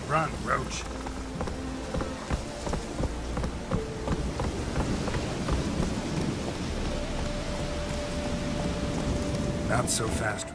Run, Roach. Not so fast, Roach.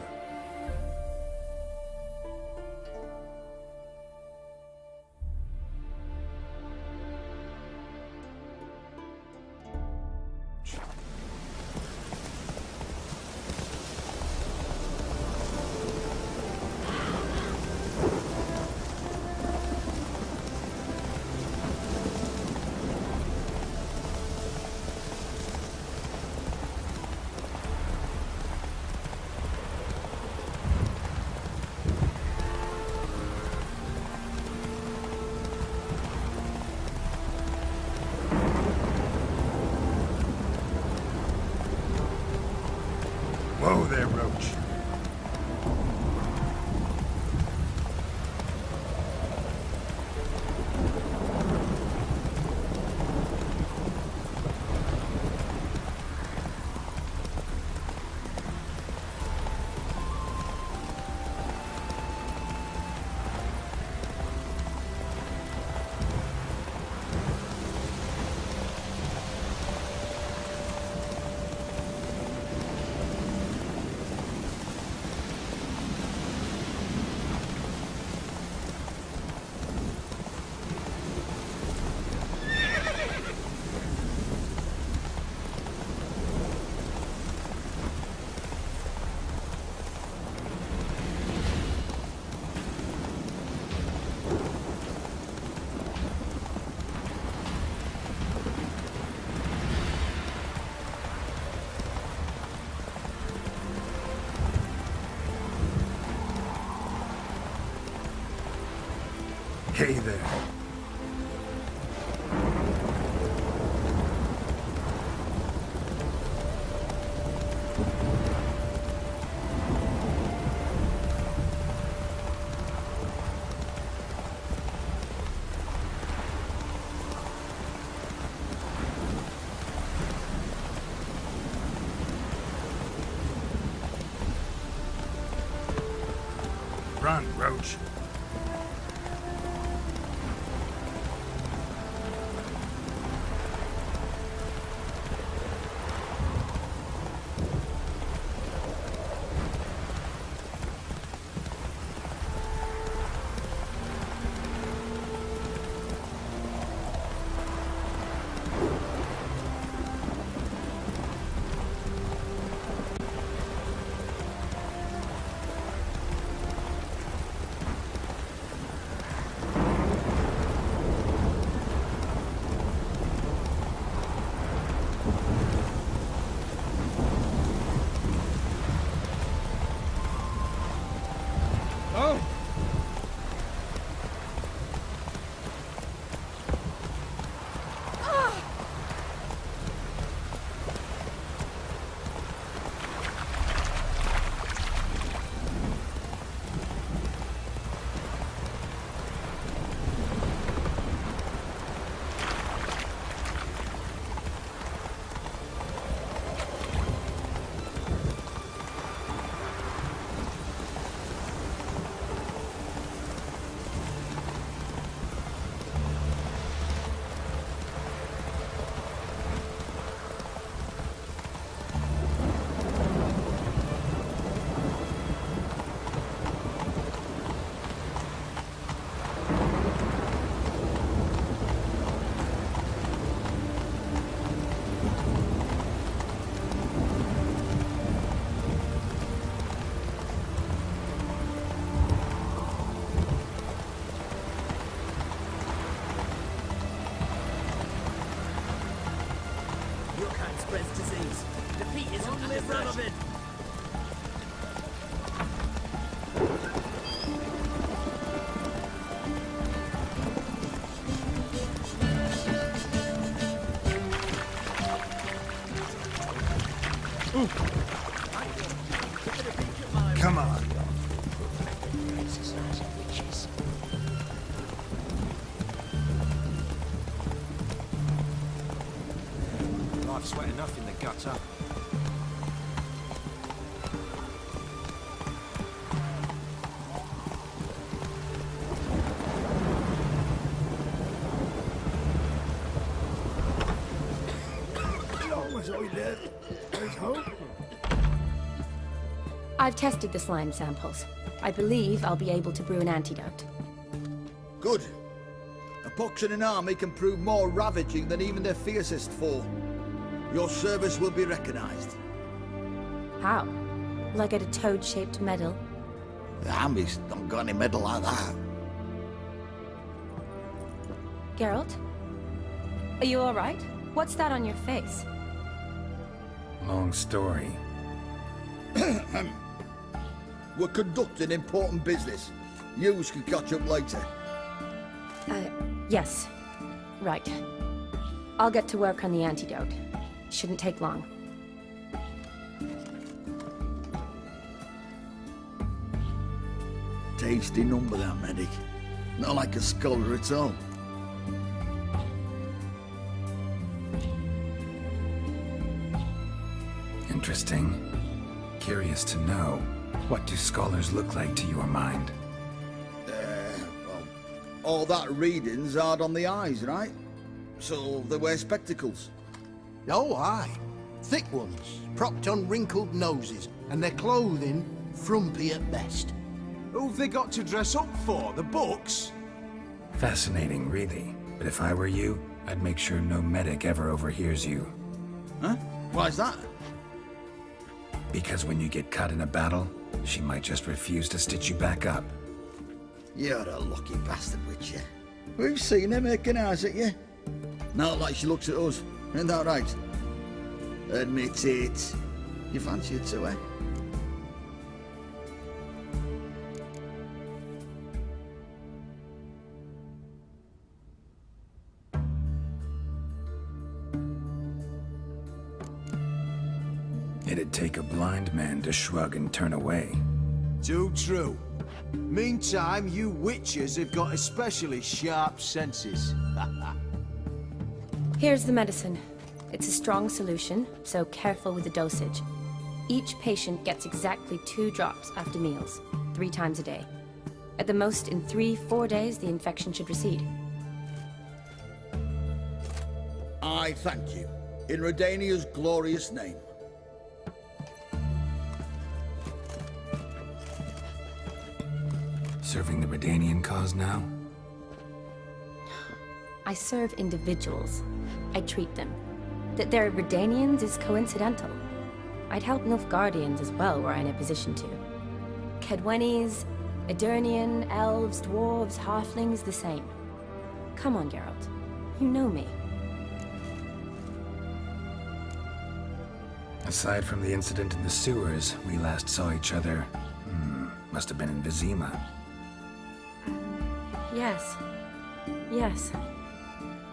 Whoa there, Roach. Hey there. Run, Roach. Come on. Life's wet enough in the gutter. toilet. There's hope. I've tested the slime samples. I believe I'll be able to brew an antidote. Good. A pox in an army can prove more ravaging than even their fiercest foe. Your service will be recognized. How? Will I get a toad-shaped medal? The army's not got any medal like that. Geralt? Are you alright? What's that on your face? Long story. We're conducting important business. Yous can catch up later. Yes. Right. I'll get to work on the antidote. Shouldn't take long. Tasty number, that medic. Not like a scholar at all. Interesting. Curious to know, what do scholars look like to your mind? Well, all that reading's hard on the eyes, right? So they wear spectacles. Oh, aye. Thick ones, propped on wrinkled noses, and their clothing frumpy at best. Who've they got to dress up for? The books? Fascinating, really. But if I were you, I'd make sure no medic ever overhears you. Huh? Why's that? Because when you get caught in a battle, she might just refuse to stitch you back up. You're a lucky bastard, Witcher. We've seen her making eyes at you. Not like she looks at us. Ain't that right? Admit it. You fancy it too, eh? It'd take a blind man to shrug and turn away. Too true. Meantime, you witches have got especially sharp senses. Here's the medicine. It's a strong solution, so careful with the dosage. Each patient gets exactly 2 drops after meals, 3 times a day. At the most, in 3-4 days, the infection should recede. I thank you. In Redania's glorious name. Serving the Redanian cause now? I serve individuals. I treat them. That they're Redanians is coincidental. I'd help Nilfgaardians as well were I in a position to. Kedwenis, Edirnian, elves, dwarves, halflings, the same. Come on, Geralt. You know me. Aside from the incident in the sewers, we last saw each other... must have been in Vizima. Yes. Yes.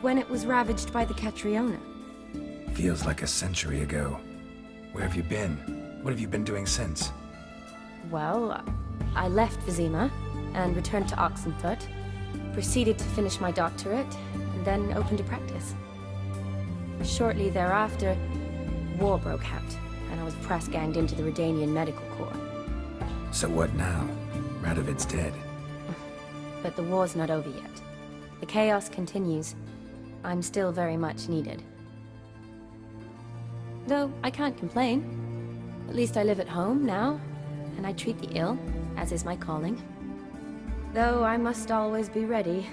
When it was ravaged by the Catriona. Feels like a century ago. Where have you been? What have you been doing since? Well, I left Vizima and returned to Oxenfoot, proceeded to finish my doctorate, and then opened a practice. Shortly thereafter, war broke out, and I was press-ganged into the Redanian Medical Corps. So what now? Radovid's dead. But the war's not over yet. The chaos continues. I'm still very much needed. Though I can't complain. At least I live at home now, and I treat the ill, as is my calling. Though I must always be ready,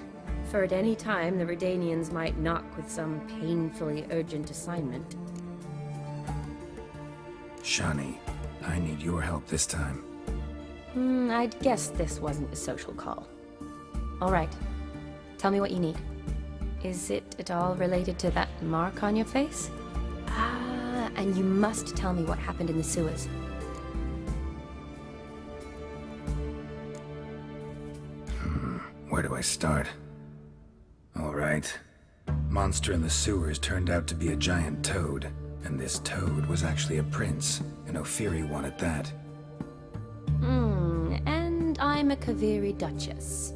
for at any time the Redanians might knock with some painfully urgent assignment. Shani, I need your help this time. I'd guess this wasn't a social call. All right. Tell me what you need. Is it at all related to that mark on your face? Ah, and you must tell me what happened in the sewers. Where do I start? All right. Monster in the sewers turned out to be a giant toad, and this toad was actually a prince, an Ophiri one at that. And I'm a Kaviri Duchess.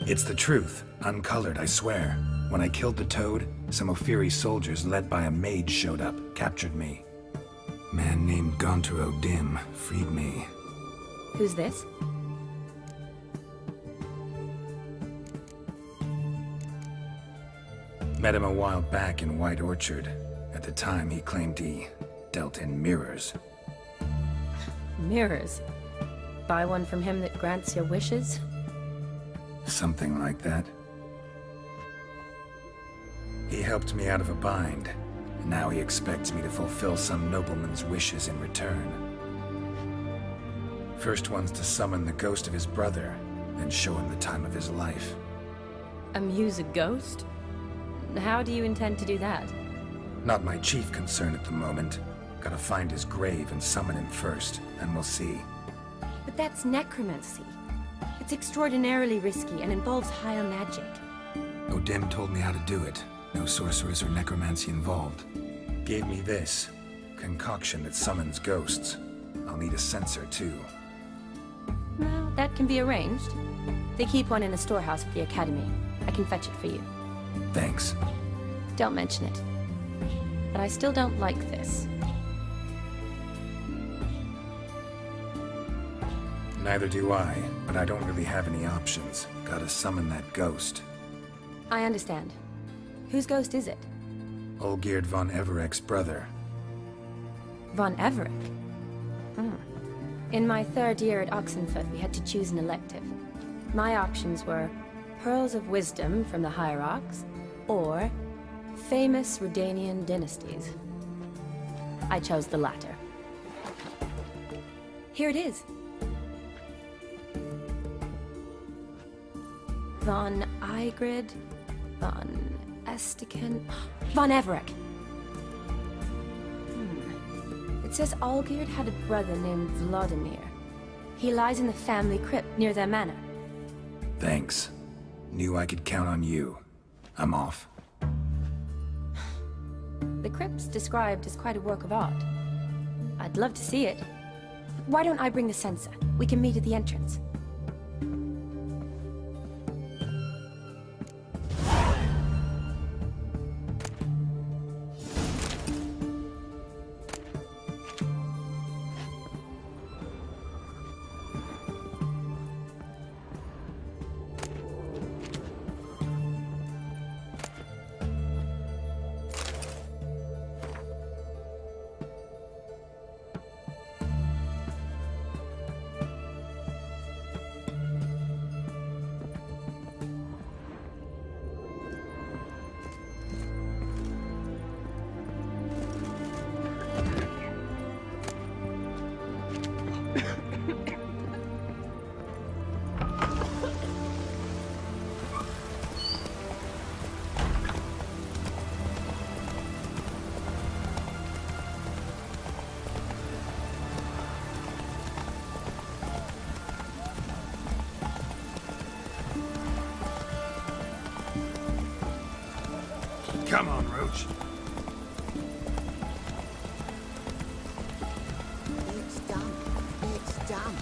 It's the truth, uncolored, I swear. When I killed the toad, some Ophiri soldiers led by a mage showed up, captured me. Man named Gontaro Dim freed me. Who's this? Met him a while back in White Orchard. A At the time, he claimed he dealt in mirrors. Mirrors. Buy one from him that grants your wishes? Something like that. He helped me out of a bind, and now he expects me to fulfill some nobleman's wishes in return. First one's to summon the ghost of his brother, then show him the time of his life. Amuse a ghost? How do you intend to do that? Not my chief concern at the moment. Gotta find his grave and summon him first, and we'll see. But that's necromancy. It's extraordinarily risky and involves higher magic. Odin told me how to do it. No sorcerers or necromancy involved. Gave me this concoction that summons ghosts. I'll need a censer too. Well, that can be arranged. They keep one in a storehouse at the academy. I can fetch it for you. Thanks. Don't mention it. But I still don't like this. Neither do I, but I don't really have any options. Gotta summon that ghost. I understand. Whose ghost is it? Olgierd von Everek's brother. Von Everek? In my third year at Oxenfoot, we had to choose an elective. My options were Pearls of Wisdom from the Hierarchs, or famous Redanian dynasties. I chose the latter. Here it is. Von Igrid, von Estiken, von Everek. It says Olgierd had a brother named Vladimir. He lies in the family crypt near their manor. Thanks. Knew I could count on you. I'm off. The crypt's described as quite a work of art. I'd love to see it. Why don't I bring the censer? We can meet at the entrance. Come on, Roach. It's done. It's done.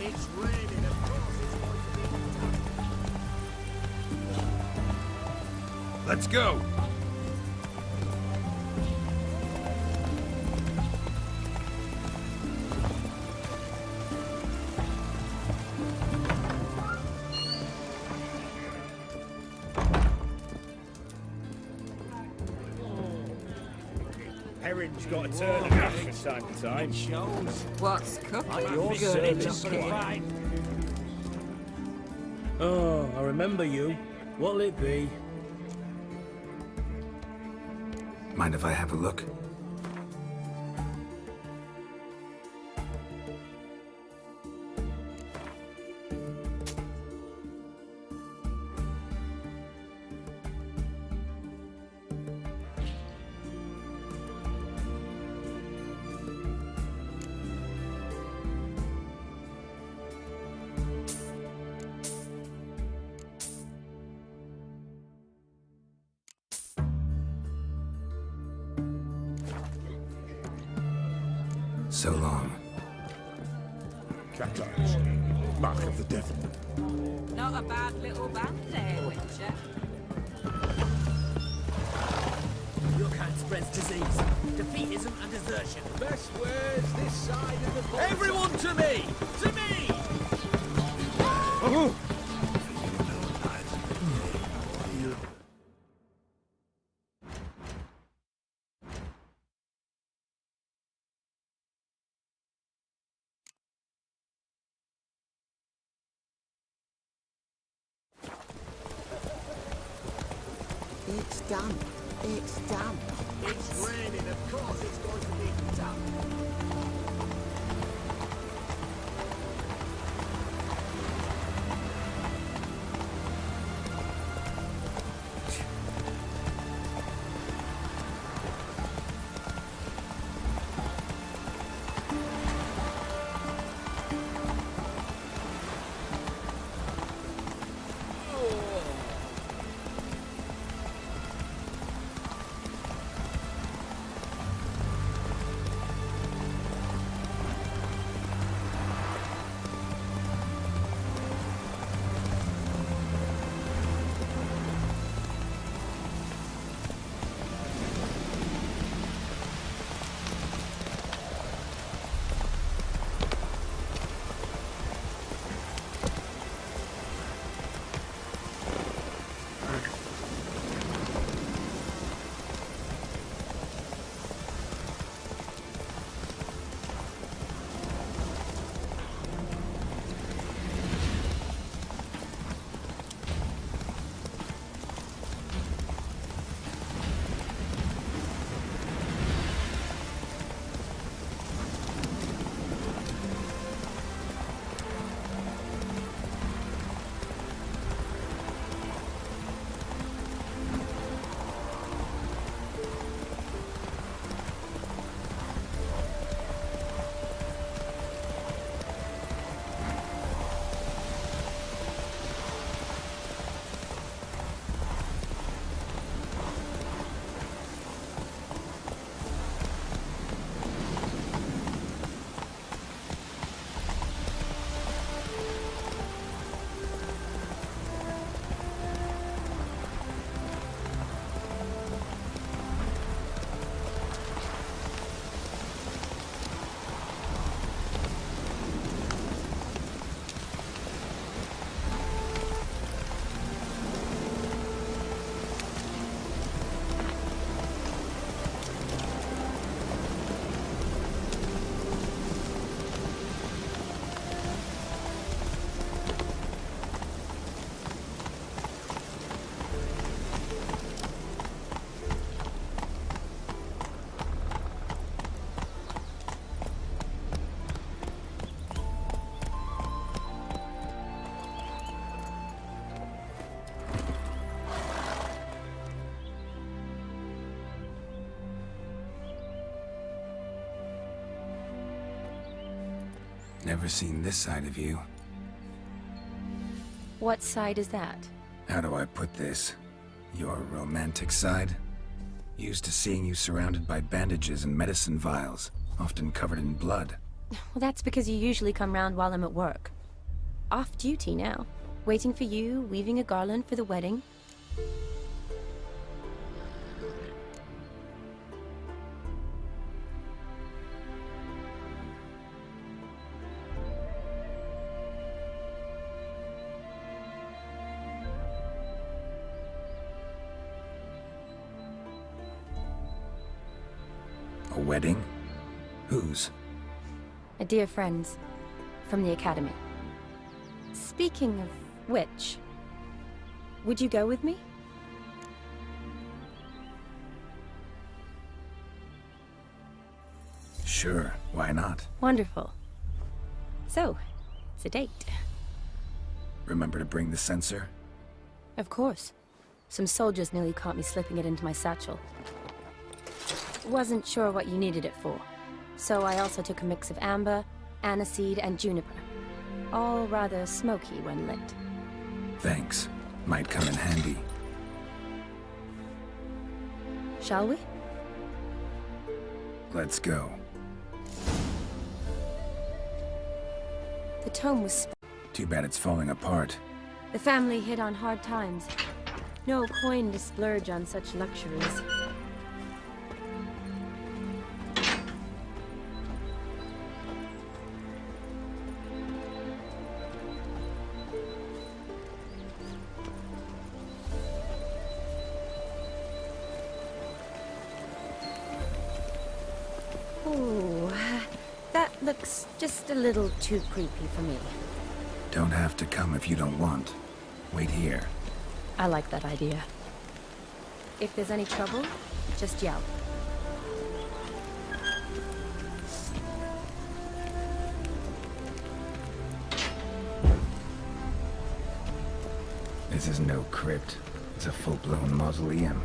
It's raining, of course it's going to be done. Let's go. Heron's got a turn of that from time to time. Shows. What's cooking? Like your service, Squire. Oh, I remember you. What'll it be? Mind if I have a look? So long. Cataracts. Mark of the devil. Not a bad little band there, Witcher. Your kind spreads disease. Defeatism and desertion. Best ways this side of the border. Everyone to me! To me! It's done. It's done. It's raining, of course it's going to be done. Never seen this side of you. What side is that? How do I put this? Your romantic side? Used to seeing you surrounded by bandages and medicine vials, often covered in blood. Well, that's because you usually come round while I'm at work. Off duty now. Waiting for you, weaving a garland for the wedding. A wedding? Whose? A dear friend's. From the academy. Speaking of which, would you go with me? Sure, why not? Wonderful. So, it's a date. Remember to bring the censer? Of course. Some soldiers nearly caught me slipping it into my satchel. Wasn't sure what you needed it for, so I also took a mix of amber, aniseed, and juniper. All rather smoky when lit. Thanks. Might come in handy. Shall we? Let's go. The tome was Too bad it's falling apart. The family hit on hard times. No coin to splurge on such luxuries. Oh, that looks just a little too creepy for me. Don't have to come if you don't want. Wait here. I like that idea. If there's any trouble, just yell. This is no crypt. It's a full-blown mausoleum.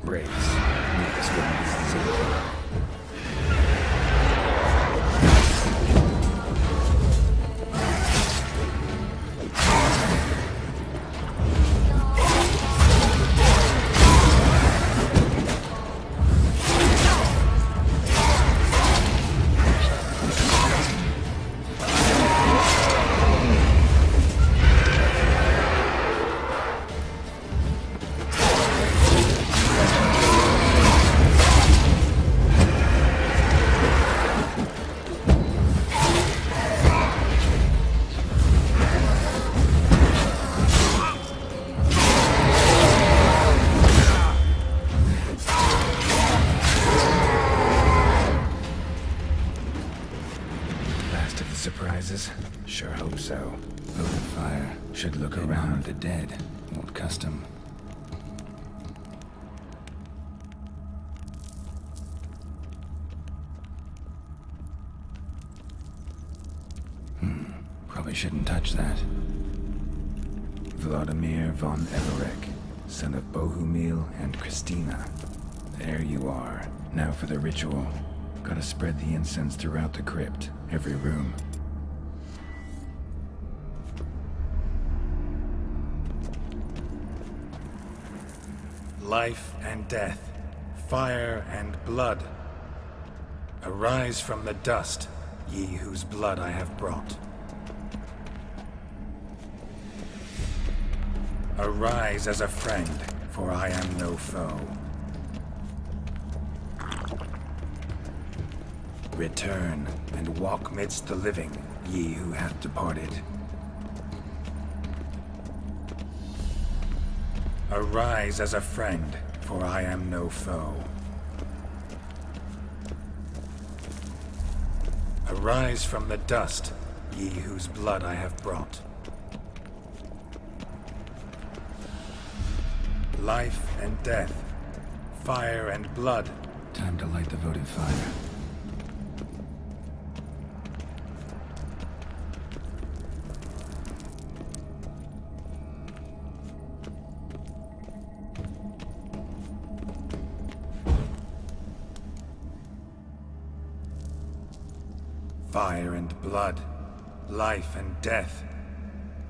Race. Meet this woman's safe. Surprises? Sure hope so. Vote of fire. Should look around the dead. Old custom. Probably shouldn't touch that. Vladimir von Everek, son of Bohumil and Christina. There you are. Now for the ritual. Gotta spread the incense throughout the crypt, every room. Life and death, fire and blood. Arise from the dust, ye whose blood I have brought. Arise as a friend, for I am no foe. Return and walk midst the living, ye who have departed. Arise as a friend, for I am no foe. Arise from the dust, ye whose blood I have brought. Life and death, fire and blood. Time to light the votive fire. Fire and blood, life and death.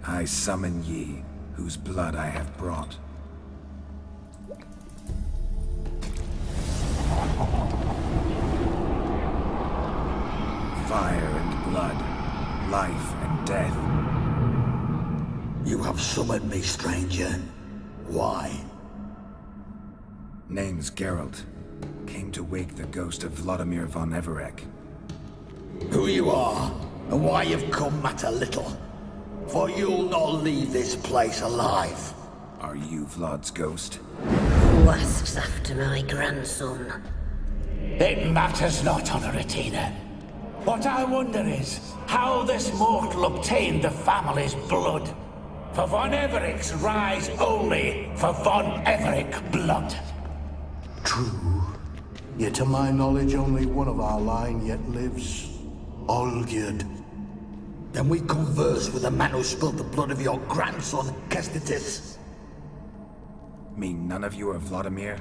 I summon ye, whose blood I have brought. Fire and blood, life and death. You have summoned me, stranger. Why? Name's Geralt. Came to wake the ghost of Vladimir von Everek. Who you are, and why you've come matter little. For you'll not leave this place alive. Are you Vlad's ghost? Who asks after my grandson? It matters not, Honoratina. What I wonder is how this mortal obtained the family's blood. For von Everek's rise only for von Everek blood. True. Yet to my knowledge, only one of our line yet lives. Olgierd. Then we converse with the man who spilled the blood of your grandson, Kestitis. Mean none of you are Vladimir?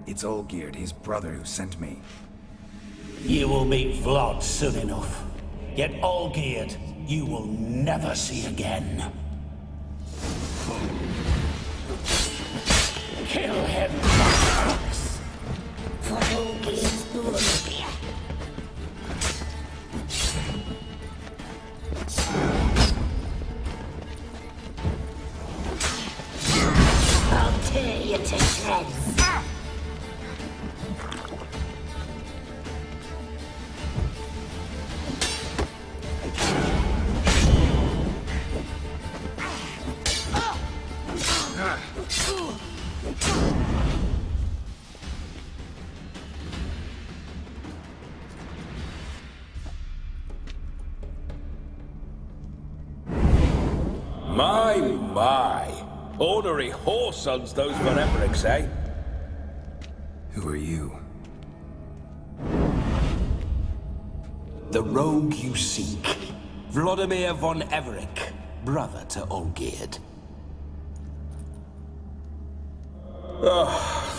It's Olgierd, his brother, who sent me. You will meet Vlad soon enough. Yet Olgierd, you will never see again. Kill him, Fox! For Olgierd's blood. I'll tear you to shreds. My. Ornery whoresons those von Evericks, eh? Who are you? The rogue you seek. Vladimir von Everik, brother to Olgierd.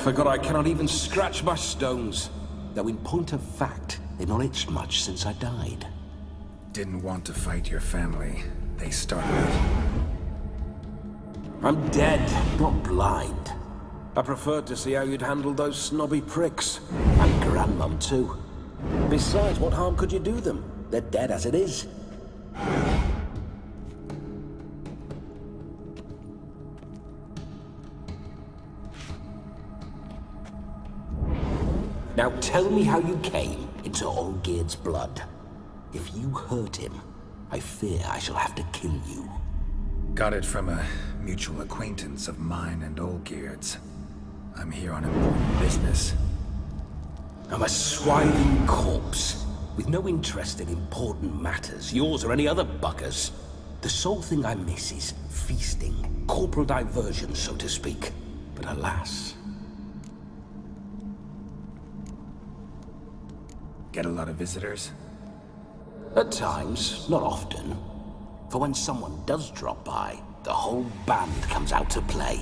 Forgot I cannot even scratch my stones. Though in point of fact, they've not itched much since I died. Didn't want to fight your family. They started it. I'm dead, not blind. I preferred to see how you'd handle those snobby pricks. And Grandmum, too. Besides, what harm could you do them? They're dead as it is. Now tell me how you came into Olgierd's blood. If you hurt him, I fear I shall have to kill you. Got it from a mutual acquaintance of mine and Olgierd's. I'm here on important business. I'm a swiving corpse, with no interest in important matters, yours or any other buggers. The sole thing I miss is feasting, corporal diversion, so to speak. But alas... Get a lot of visitors? At times, not often. For when someone does drop by, the whole band comes out to play.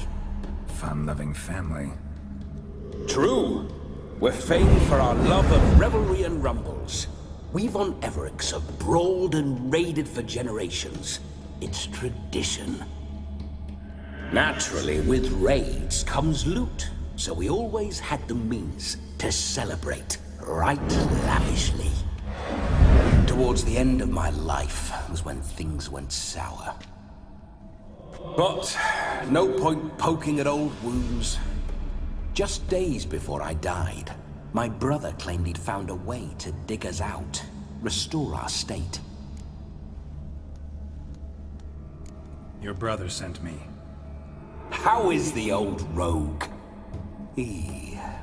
Fun-loving family. True. We're famed for our love of revelry and rumbles. We von Evericks have brawled and raided for generations. It's tradition. Naturally, with raids comes loot, so we always had the means to celebrate right lavishly. Towards the end of my life was when things went sour. But no point poking at old wounds. Just days before I died, my brother claimed he'd found a way to dig us out, restore our state. Your brother sent me. How is the old rogue?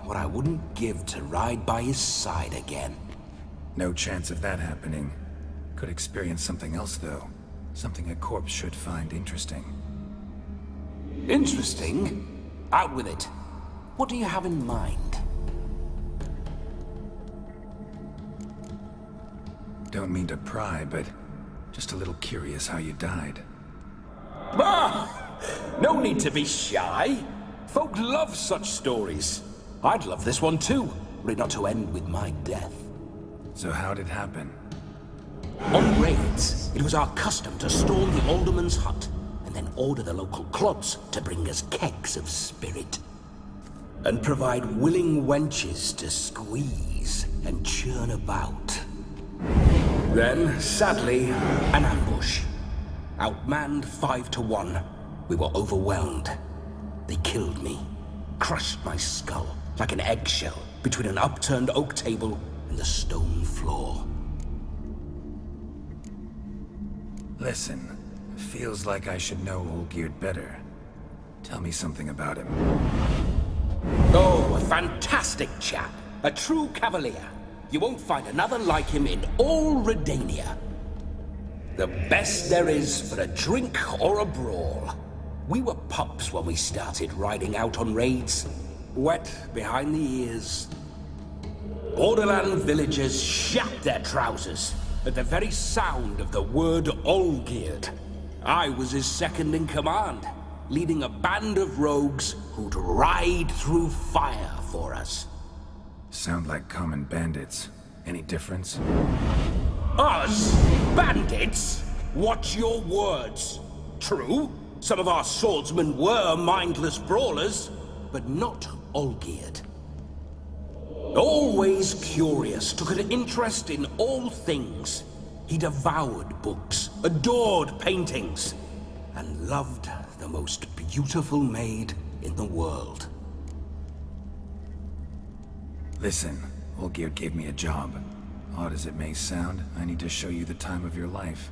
What I wouldn't give to ride by his side again. No chance of that happening. Could experience something else, though. Something a corpse should find interesting. Interesting? Out with it. What do you have in mind? Don't mean to pry, but just a little curious how you died. No need to be shy. Folk love such stories. I'd love this one too, were it not to end with my death. So how'd it happen? On raids, it was our custom to storm the alderman's hut, and then order the local clubs to bring us kegs of spirit. And provide willing wenches to squeeze and churn about. Then, sadly, an ambush. Outmanned 5-1, we were overwhelmed. They killed me, crushed my skull like an eggshell between an upturned oak table and the stone floor. Listen, feels like I should know Olgierd better. Tell me something about him. Oh, a fantastic chap. A true cavalier. You won't find another like him in all Redania. The best there is for a drink or a brawl. We were pups when we started riding out on raids. Wet behind the ears. Borderland villagers shat their trousers at the very sound of the word Olgierd. I was his second in command, leading a band of rogues who'd ride through fire for us. Sound like common bandits. Any difference? Us? Bandits? Watch your words. True, some of our swordsmen were mindless brawlers, but not Olgierd. Always curious, took an interest in all things. He devoured books, adored paintings, and loved the most beautiful maid in the world. Listen, Olgierd gave me a job. Odd as it may sound, I need to show you the time of your life.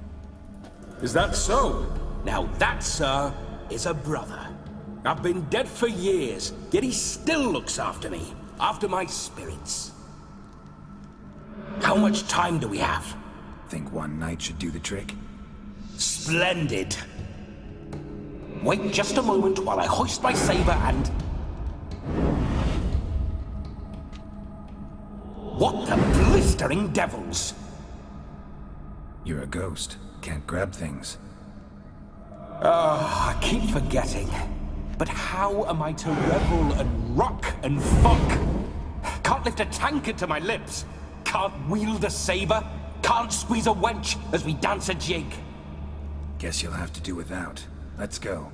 Is that so? Now that, sir, is a brother. I've been dead for years, yet he still looks after me, after my spirits. How much time do we have? Think one night should do the trick? Splendid. Wait just a moment while I hoist my saber and... What the blistering devils? You're a ghost. Can't grab things. I keep forgetting. But how am I to revel and rock and fuck? Can't lift a tankard to my lips. Can't wield a saber. Can't squeeze a wench as we dance a jig. Guess you'll have to do without. Let's go.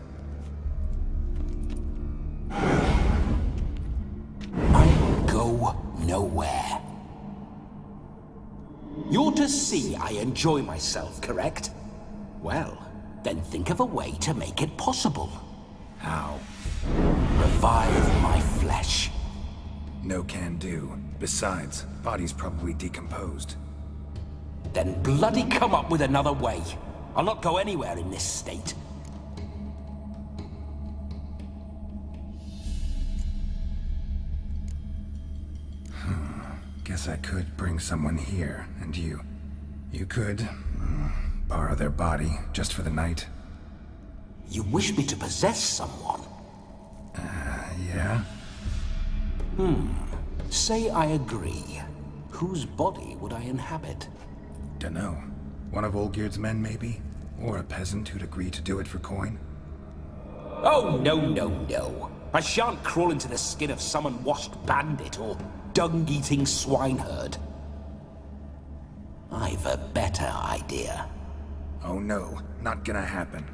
I will go nowhere. You're to see I enjoy myself, correct? Well, then think of a way to make it possible. How? Revive my flesh. No can do. Besides, body's probably decomposed. Then bloody come up with another way. I'll not go anywhere in this state. Guess I could bring someone here, and you could borrow their body just for the night. You wish me to possess someone? Yeah? Say I agree. Whose body would I inhabit? Dunno. One of Olgierd's men, maybe? Or a peasant who'd agree to do it for coin? Oh, no, no, no. I shan't crawl into the skin of some unwashed bandit or dung-eating swineherd. I've a better idea. Oh no, not gonna happen.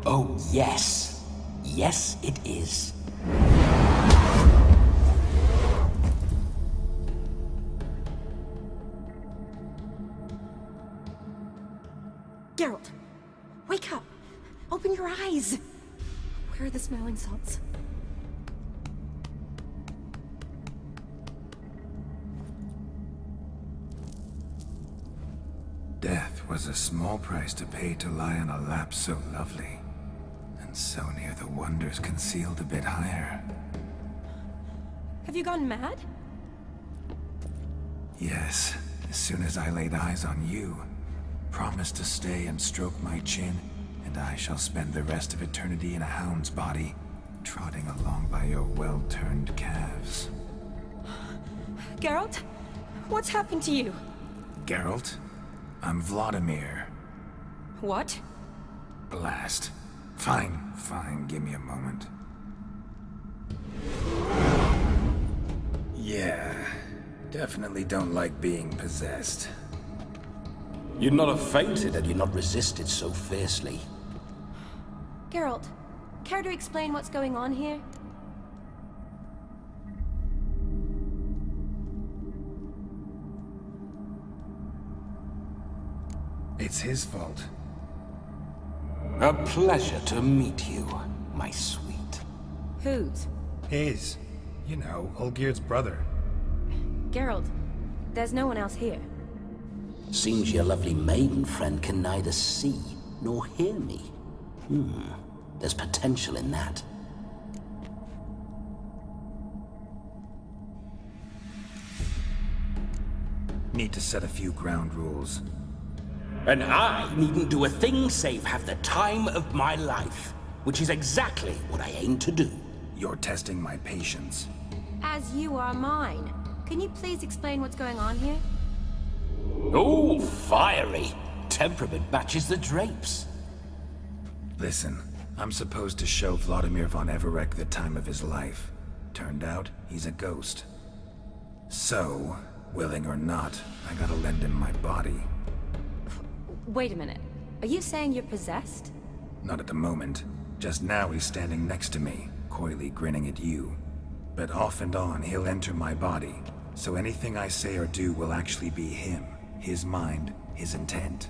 Oh, yes. Yes, it is. Geralt, wake up! Open your eyes! Where are the smelling salts? Death was a small price to pay to lie on a lap so lovely, and so near the wonders concealed a bit higher. Have you gone mad? Yes, as soon as I laid eyes on you, promised to stay and stroke my chin, and I shall spend the rest of eternity in a hound's body, trotting along by your well-turned calves. Geralt? What's happened to you? Geralt? I'm Vladimir. What? Blast. Fine, give me a moment. Yeah, definitely don't like being possessed. You'd not have fainted had you not resisted so fiercely. Geralt, care to explain what's going on here? It's his fault. A pleasure to meet you, my sweet. Whose? His. You know, Olgierd's brother. Geralt, there's no one else here. Seems your lovely maiden friend can neither see nor hear me. There's potential in that. Need to set a few ground rules. And I needn't do a thing save have the time of my life, which is exactly what I aim to do. You're testing my patience. As you are mine. Can you please explain what's going on here? Oh, fiery. Temperament matches the drapes. Listen, I'm supposed to show Vladimir von Everec the time of his life. Turned out, he's a ghost. So, Willing or not, I gotta lend him my body. Wait a minute. Are you saying you're possessed? Not at the moment. Just now he's standing next to me, coyly grinning at you. But off and on, he'll enter my body. So anything I say or do will actually be him. His mind, his intent.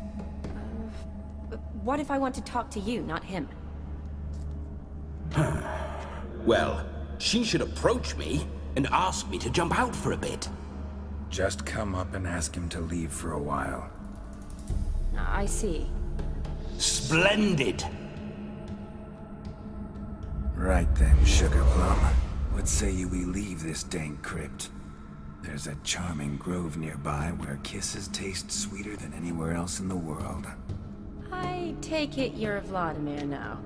What if I want to talk to you, not him? Well, she should approach me and ask me to jump out for a bit. Just come up and ask him to leave for a while. I see. Splendid! Right then, Sugar Plum. What say you we leave this dank crypt? There's a charming grove nearby where kisses taste sweeter than anywhere else in the world. I take it you're Vladimir now.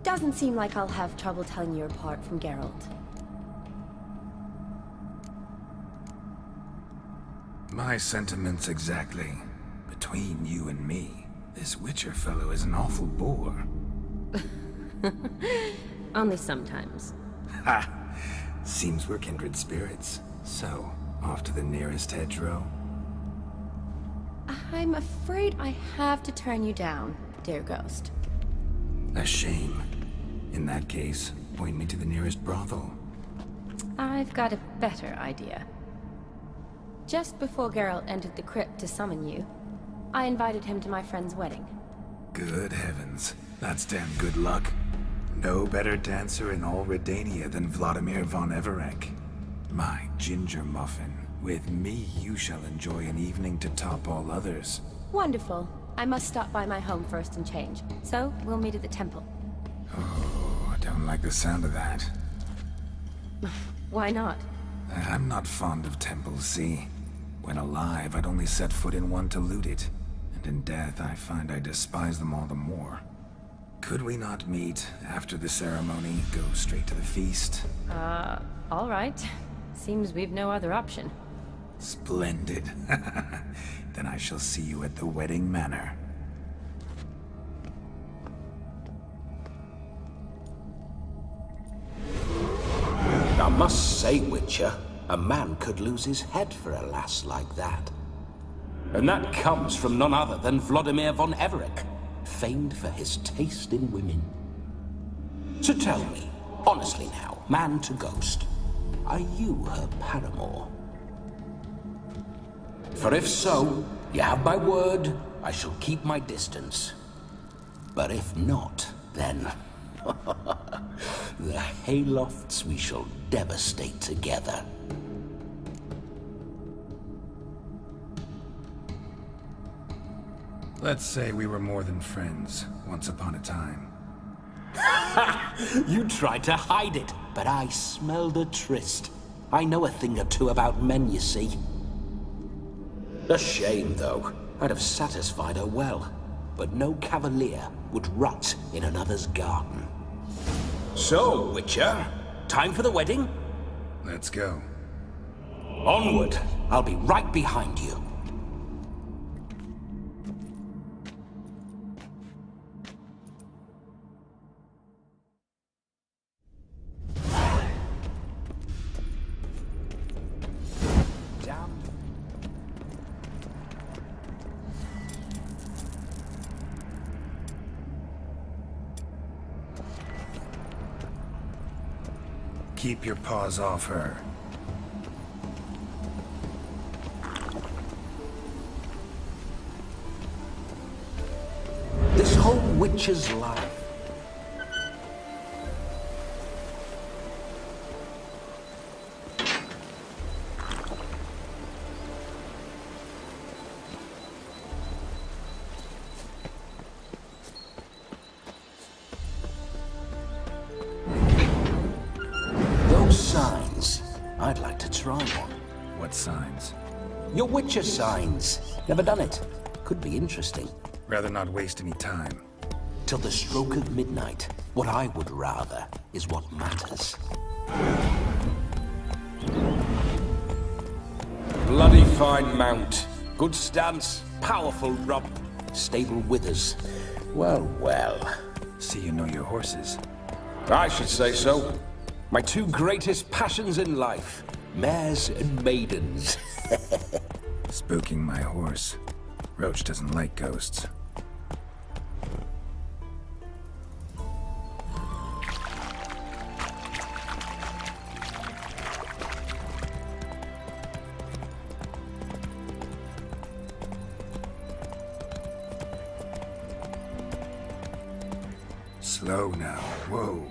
Doesn't seem like I'll have trouble telling you apart from Geralt. My sentiments exactly. Between you and me, this Witcher fellow is an awful bore. Only sometimes. Ha! Seems we're kindred spirits. So, off to the nearest hedgerow? I'm afraid I have to turn you down, dear ghost. A shame. In that case, point me to the nearest brothel. I've got a better idea. Just before Geralt entered the crypt to summon you, I invited him to my friend's wedding. Good heavens. That's damn good luck. No better dancer in all Redania than Vladimir von Everec. My ginger muffin. With me, you shall enjoy an evening to top all others. Wonderful. I must stop by my home first and change. So, we'll meet at the temple. Oh, I don't like the sound of that. Why not? I'm not fond of temples, see? When alive, I'd only set foot in one to loot it. And in death, I find I despise them all the more. Could we not meet after the ceremony, go straight to the feast? All right. Seems we've no other option. Splendid. Then I shall see you at the wedding manor. I must say, Witcher, a man could lose his head for a lass like that. And that comes from none other than Vladimir von Everec, famed for his taste in women. So tell me, honestly now, man to ghost, are you her paramour? For if so, you have my word, I shall keep my distance. But if not, then the haylofts we shall devastate together. Let's say we were more than friends, once upon a time. You tried to hide it, but I smelled a tryst. I know a thing or two about men, you see. A shame, though. I'd have satisfied her well, but no cavalier would rot in another's garden. So, Witcher, time for the wedding? Let's go. Onward! I'll be right behind you. Keep your paws off her. This whole witch's life. Signs. I'd like to try one. What signs? Your Witcher signs. Never done it. Could be interesting. Rather not waste any time. Till the stroke of midnight. What I would rather is what matters. Bloody fine mount. Good stance. Powerful rub. Stable withers. Well, well. See you know your horses. I should say so. My two greatest passions in life. Mares and maidens. Spooking my horse. Roach doesn't like ghosts. Slow now. Whoa.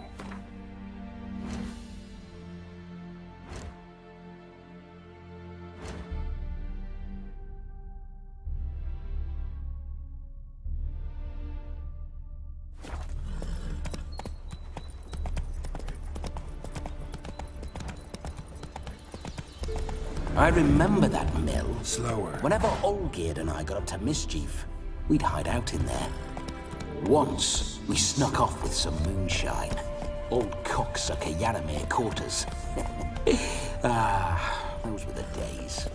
I remember that mill. Slower. Whenever Olgierd and I got up to mischief, we'd hide out in there. Once, we snuck off with some moonshine. Old cocksucker Yaramir caught us. Those were the days.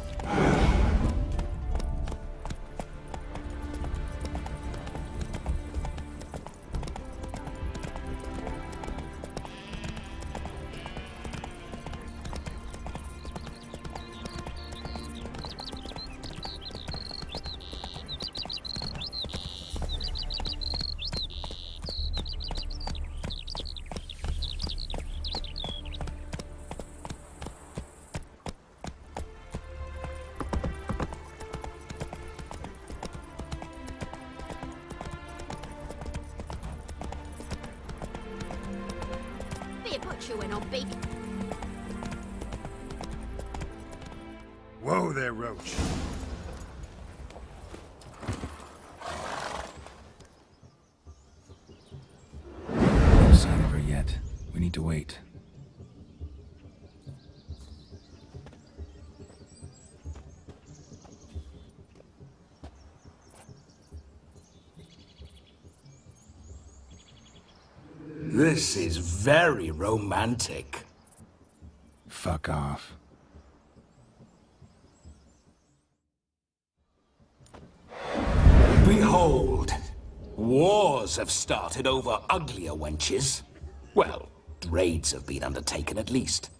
Whoa there, Roach. No sign of her yet. We need to wait. This is very romantic. Fuck off. Behold, wars have started over uglier wenches. Well, raids have been undertaken at least.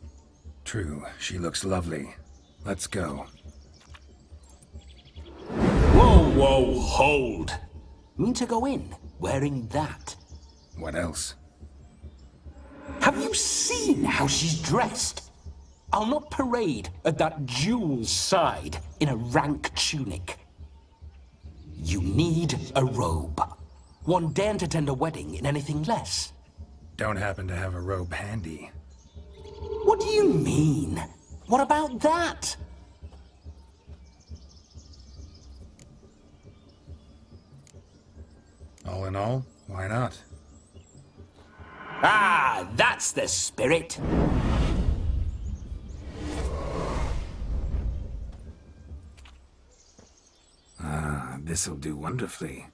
True, she looks lovely. Let's go. Whoa, whoa, hold. Mean to go in, wearing that? What else? Have you seen how she's dressed? I'll not parade at that jewel's side in a rank tunic. You need a robe. One daren't attend a wedding in anything less. Don't happen to have a robe handy. What do you mean? What about that? All in all, why not? Ah, that's the spirit. Ah, this'll do wonderfully.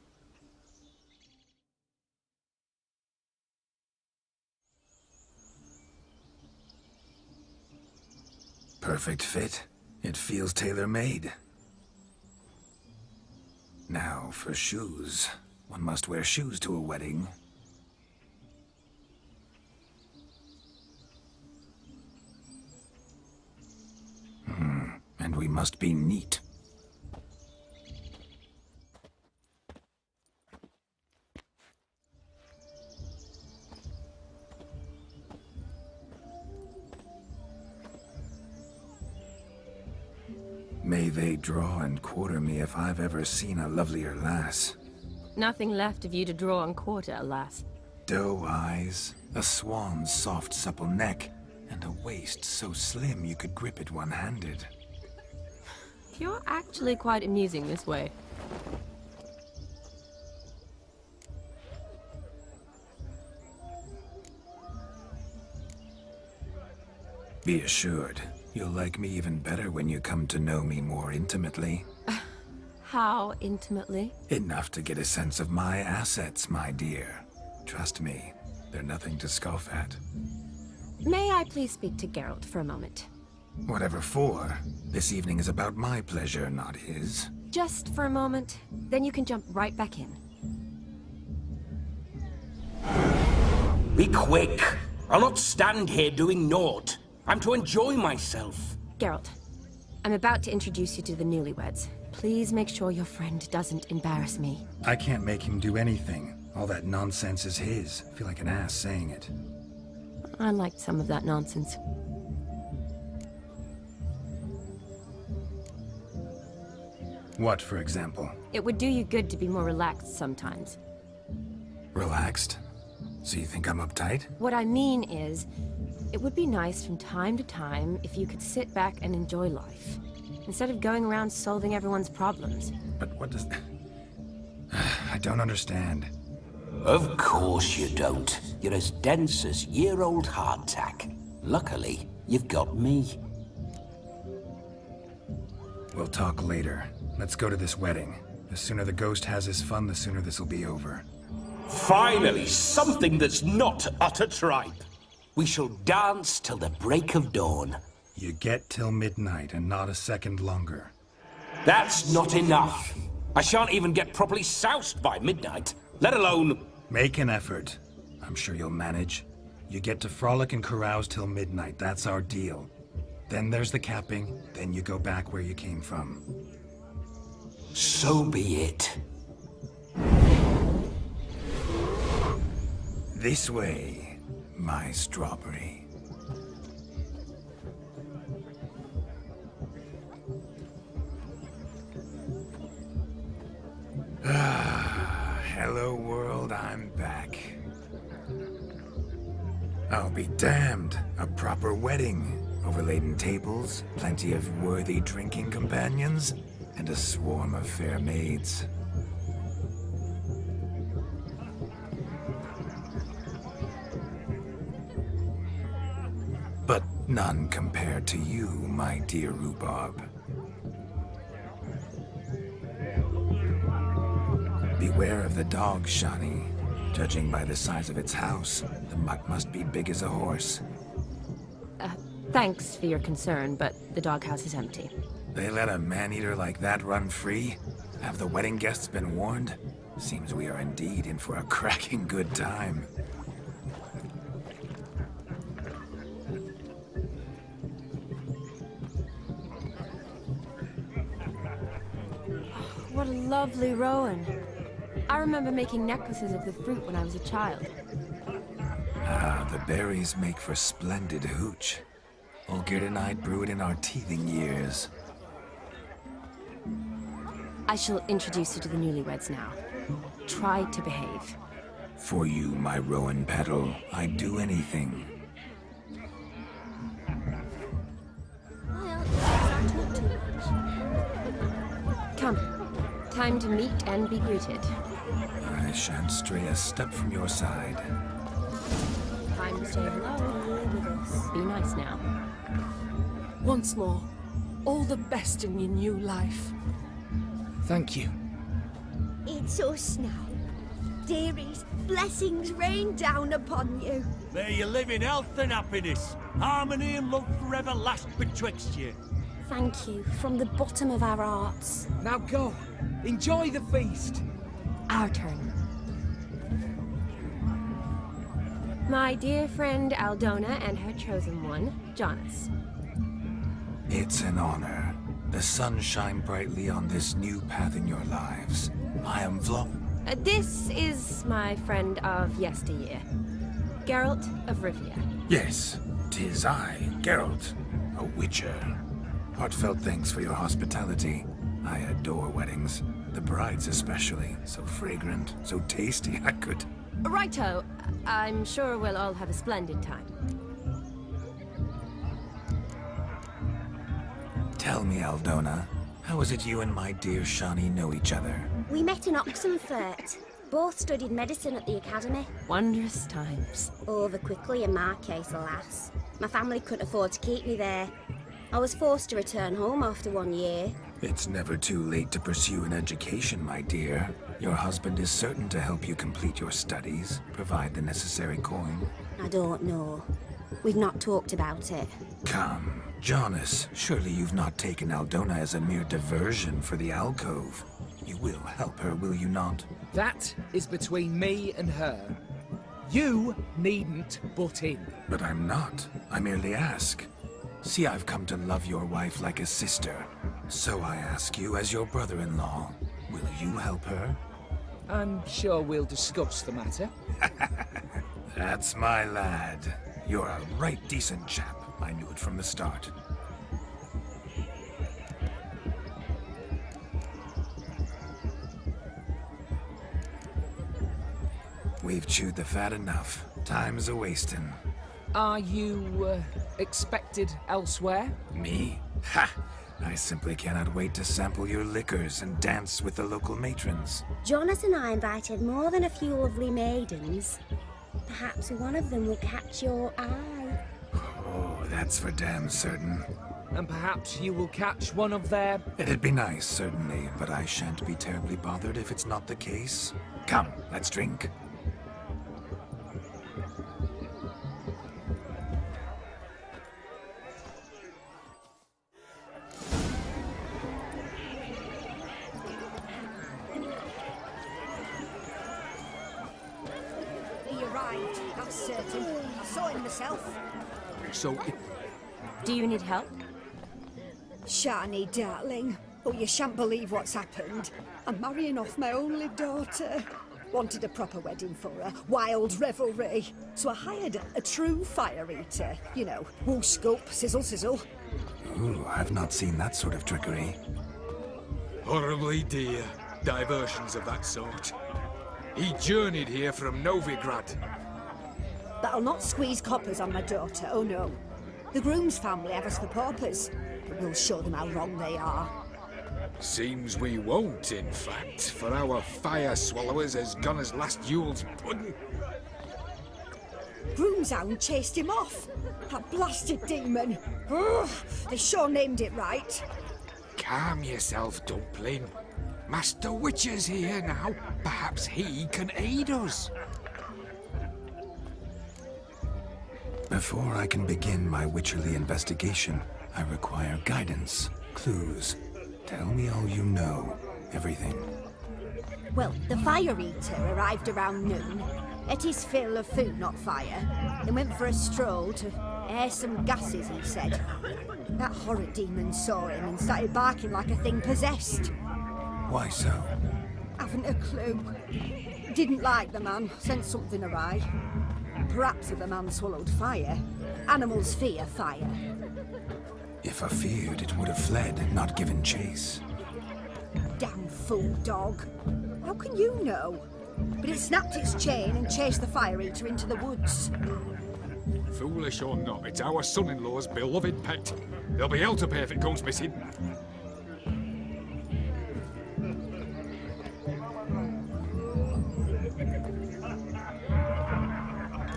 Perfect fit. It feels tailor-made. Now, for shoes. One must wear shoes to a wedding. And we must be neat. May they draw and quarter me if I've ever seen a lovelier lass. Nothing left of you to draw and quarter, alas. Doe eyes, a swan's soft supple neck, and a waist so slim you could grip it one-handed. You're actually quite amusing this way. Be assured, you'll like me even better when you come to know me more intimately. How intimately? Enough to get a sense of my assets, my dear. Trust me, they're nothing to scoff at. May I please speak to Geralt for a moment? Whatever for. This evening is about my pleasure, not his. Just for a moment, then you can jump right back in. Be quick. I'll not stand here doing naught. I'm to enjoy myself. Geralt, I'm about to introduce you to the newlyweds. Please make sure your friend doesn't embarrass me. I can't make him do anything. All that nonsense is his. I feel like an ass saying it. I liked some of that nonsense. What, for example? It would do you good to be more relaxed sometimes. Relaxed? So you think I'm uptight? What I mean is, it would be nice from time to time if you could sit back and enjoy life, instead of going around solving everyone's problems. But what does... I don't understand. Of course you don't. You're as dense as year-old hardtack. Luckily, you've got me. We'll talk later. Let's go to this wedding. The sooner the ghost has his fun, the sooner this'll be over. Finally, something that's not utter tripe. We shall dance till the break of dawn. You get till midnight and not a second longer. That's not enough. I shan't even get properly soused by midnight, let alone... Make an effort. I'm sure you'll manage. You get to frolic and carouse till midnight, that's our deal. Then there's the capping, then you go back where you came from. So be it. This way, my strawberry. Hello world, I'm back. I'll be damned. A proper wedding. Overladen tables, plenty of worthy drinking companions, and a swarm of fair maids. But none compared to you, my dear rhubarb. Beware of the dog, Shani. Judging by the size of its house, the mutt must be big as a horse. Thanks for your concern, but the doghouse is empty. They let a man-eater like that run free? Have the wedding guests been warned? Seems we are indeed in for a cracking good time. What a lovely rowan. I remember making necklaces of the fruit when I was a child. Ah, the berries make for splendid hooch. Olgerd and I brewed in our teething years. I shall introduce you to the newlyweds now. Try to behave. For you, my rowan petal, I'd do anything. Come. Time to meet and be greeted. I shan't stray a step from your side. Time to say hello and live with us. Be nice now. Once more, all the best in your new life. Thank you. It's us now. Dearies, blessings rain down upon you. May you live in health and happiness. Harmony and love forever last betwixt you. Thank you from the bottom of our hearts. Now go. Enjoy the feast. Our turn. My dear friend Aldona and her chosen one, Jonas. It's an honor. The sun shine brightly on this new path in your lives. I am This is my friend of yesteryear, Geralt of Rivia. Yes, 'tis I, Geralt, a witcher. Heartfelt thanks for your hospitality. I adore weddings. The brides especially. So fragrant, so tasty, I could... Righto. I'm sure we'll all have a splendid time. Tell me, Aldona, how is it you and my dear Shani know each other? We met in Oxenfurt. Both studied medicine at the academy. Wondrous times. Over quickly in my case, alas. My family couldn't afford to keep me there. I was forced to return home after 1 year. It's never too late to pursue an education, my dear. Your husband is certain to help you complete your studies, provide the necessary coin. I don't know. We've not talked about it. Come, Jonas, surely you've not taken Aldona as a mere diversion for the alcove. You will help her, will you not? That is between me and her. You needn't butt in. But I'm not. I merely ask. See, I've come to love your wife like a sister. So I ask you, as your brother-in-law, will you help her? I'm sure we'll discuss the matter. That's my lad. You're a right decent chap. I knew it from the start. We've chewed the fat enough. Time's a-wasting. Are you, expected elsewhere? Me? Ha! I simply cannot wait to sample your liquors and dance with the local matrons. Jonas and I invited more than a few lovely maidens. Perhaps one of them will catch your eye. Oh, that's for damn certain. And perhaps you will catch one of their... It'd be nice, certainly, but I shan't be terribly bothered if it's not the case. Come, let's drink. He arrived, that's certain. I saw him myself. So, Do you need help? Shani, darling. Oh, you shan't believe what's happened. I'm marrying off my only daughter. Wanted a proper wedding for her, wild revelry. So I hired a true fire eater. You know, wool scoop, sizzle, sizzle. Ooh, I've not seen that sort of trickery. Horribly dear diversions of that sort. He journeyed here from Novigrad. But I'll not squeeze coppers on my daughter, oh no. The groom's family have us for paupers, but we'll show them how wrong they are. Seems we won't, in fact, for our fire swallowers has gone as last Yule's pudding. Groom's hound chased him off. That blasted demon. Ugh, they sure named it right. Calm yourself, Dumpling. Master Witcher's here now. Perhaps he can aid us. Before I can begin my witcherly investigation, I require guidance, clues. Tell me all you know. Everything. Well, the fire eater arrived around noon, ate his fill of food, not fire, then went for a stroll to air some gases, he said. That horror demon saw him and started barking like a thing possessed. Why so? Haven't a clue. Didn't like the man, sent something awry. Perhaps if the man swallowed fire, animals fear fire. If I feared, it would have fled, not given chase. Damn fool dog. How can you know? But it snapped its chain and chased the fire eater into the woods. Foolish or not, it's our son-in-law's beloved pet. There'll be hell to pay if it goes missing.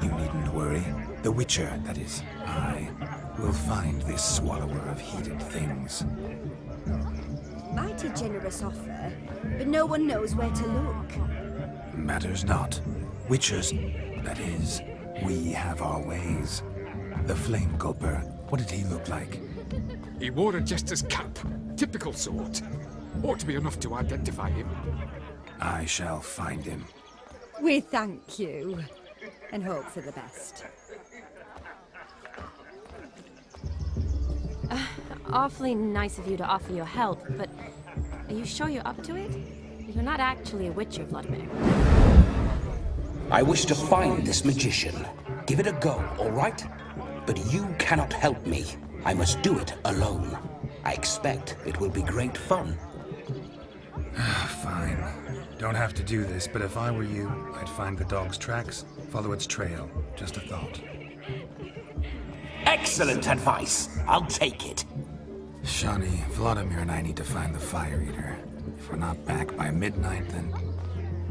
You needn't worry. The Witcher, that is, I, will find this swallower of heated things. Mighty generous offer, but no one knows where to look. Matters not. Witchers, that is, we have our ways. The Flame Gulper, what did he look like? He wore a jester's cap. Typical sort. Ought to be enough to identify him. I shall find him. We thank you, and hope for the best. Awfully nice of you to offer your help, but are you sure you're up to it? You're not actually a witcher, Vladimir. I wish to find this magician. Give it a go, all right? But you cannot help me. I must do it alone. I expect it will be great fun. Fine. Don't have to do this, but if I were you, I'd find the dog's tracks, follow its trail. Just a thought. Excellent advice. I'll take it. Shani, Vladimir and I need to find the fire eater. If we're not back by midnight, then...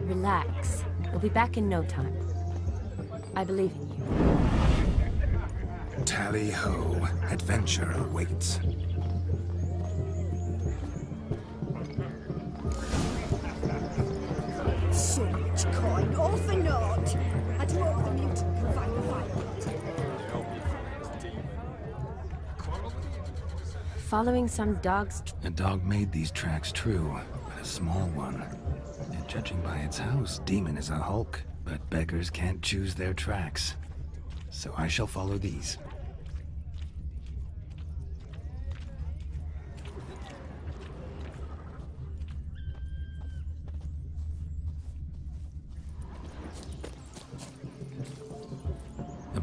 Relax. We'll be back in no time. I believe in you. Tally-ho. Adventure awaits. So much coin, all for naught. I do hope the mutant can find the fire eater. Following some dog's... A dog made these tracks true, but a small one. And judging by its house, Demon is a hulk, but beggars can't choose their tracks. So I shall follow these.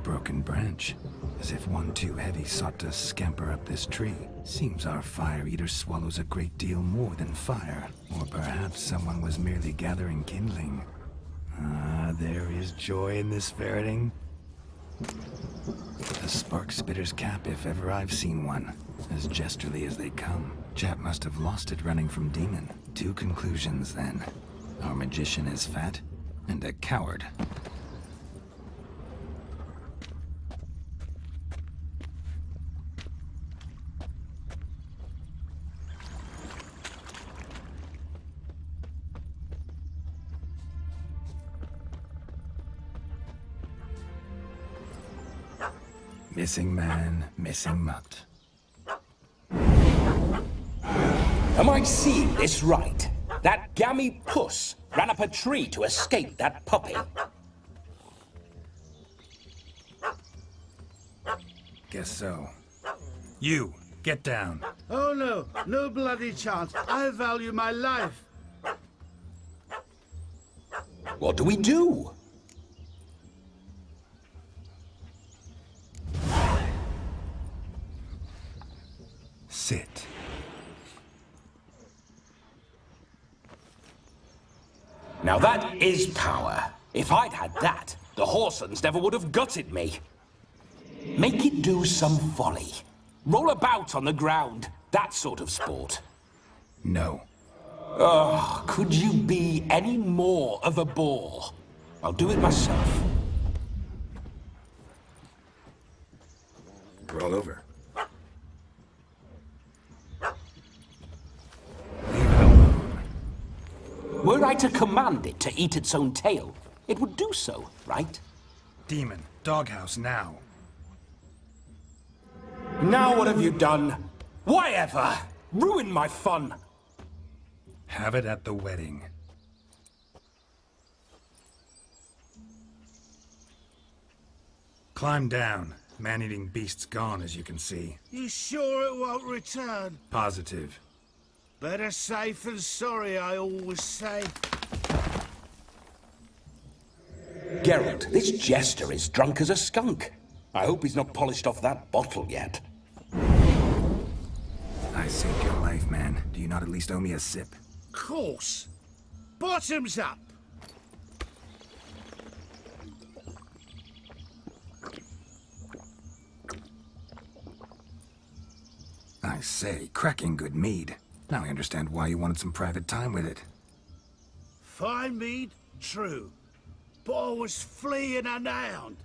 broken branch, as if one too heavy sought to scamper up this tree. Seems our fire eater swallows a great deal more than fire. Or perhaps someone was merely gathering kindling. Ah, there is joy in this ferreting. The spark spitter's cap, if ever I've seen one. As jesterly as they come. Chap must have lost it running from demon. 2 conclusions, then. Our magician is fat, and a coward. Missing man, missing mutt. Am I seeing this right? That gammy puss ran up a tree to escape that puppy. Guess so. You, get down. Oh no, no bloody chance. I value my life. What do we do? Sit. Now that is power. If I'd had that, the Horsons never would have gutted me. Make it do some folly. Roll about on the ground. That sort of sport. No. Oh, could you be any more of a bore? I'll do it myself. Roll over. Were I to command it to eat its own tail, it would do so, right? Demon, doghouse now. Now what have you done? Why ever? Ruin my fun. Have it at the wedding. Climb down. Man-eating beast's gone, as you can see. You sure it won't return? Positive. Better safe than sorry, I always say. Geralt, this jester is drunk as a skunk. I hope he's not polished off that bottle yet. I saved your life, man. Do you not at least owe me a sip? Course. Bottoms up. I say, cracking good mead. Now I understand why you wanted some private time with it. Fine mead, true. But I was fleeing an hound.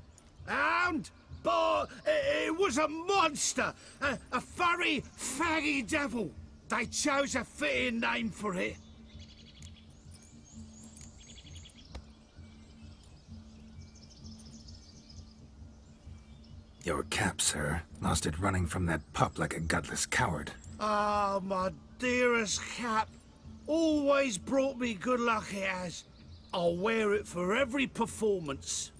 Hound? But it was a monster! A furry, faggy devil. They chose a fitting name for it. Your cap, sir. Lost it running from that pup like a gutless coward. Ah, my dearest cap. Always brought me good luck it has. I'll wear it for every performance.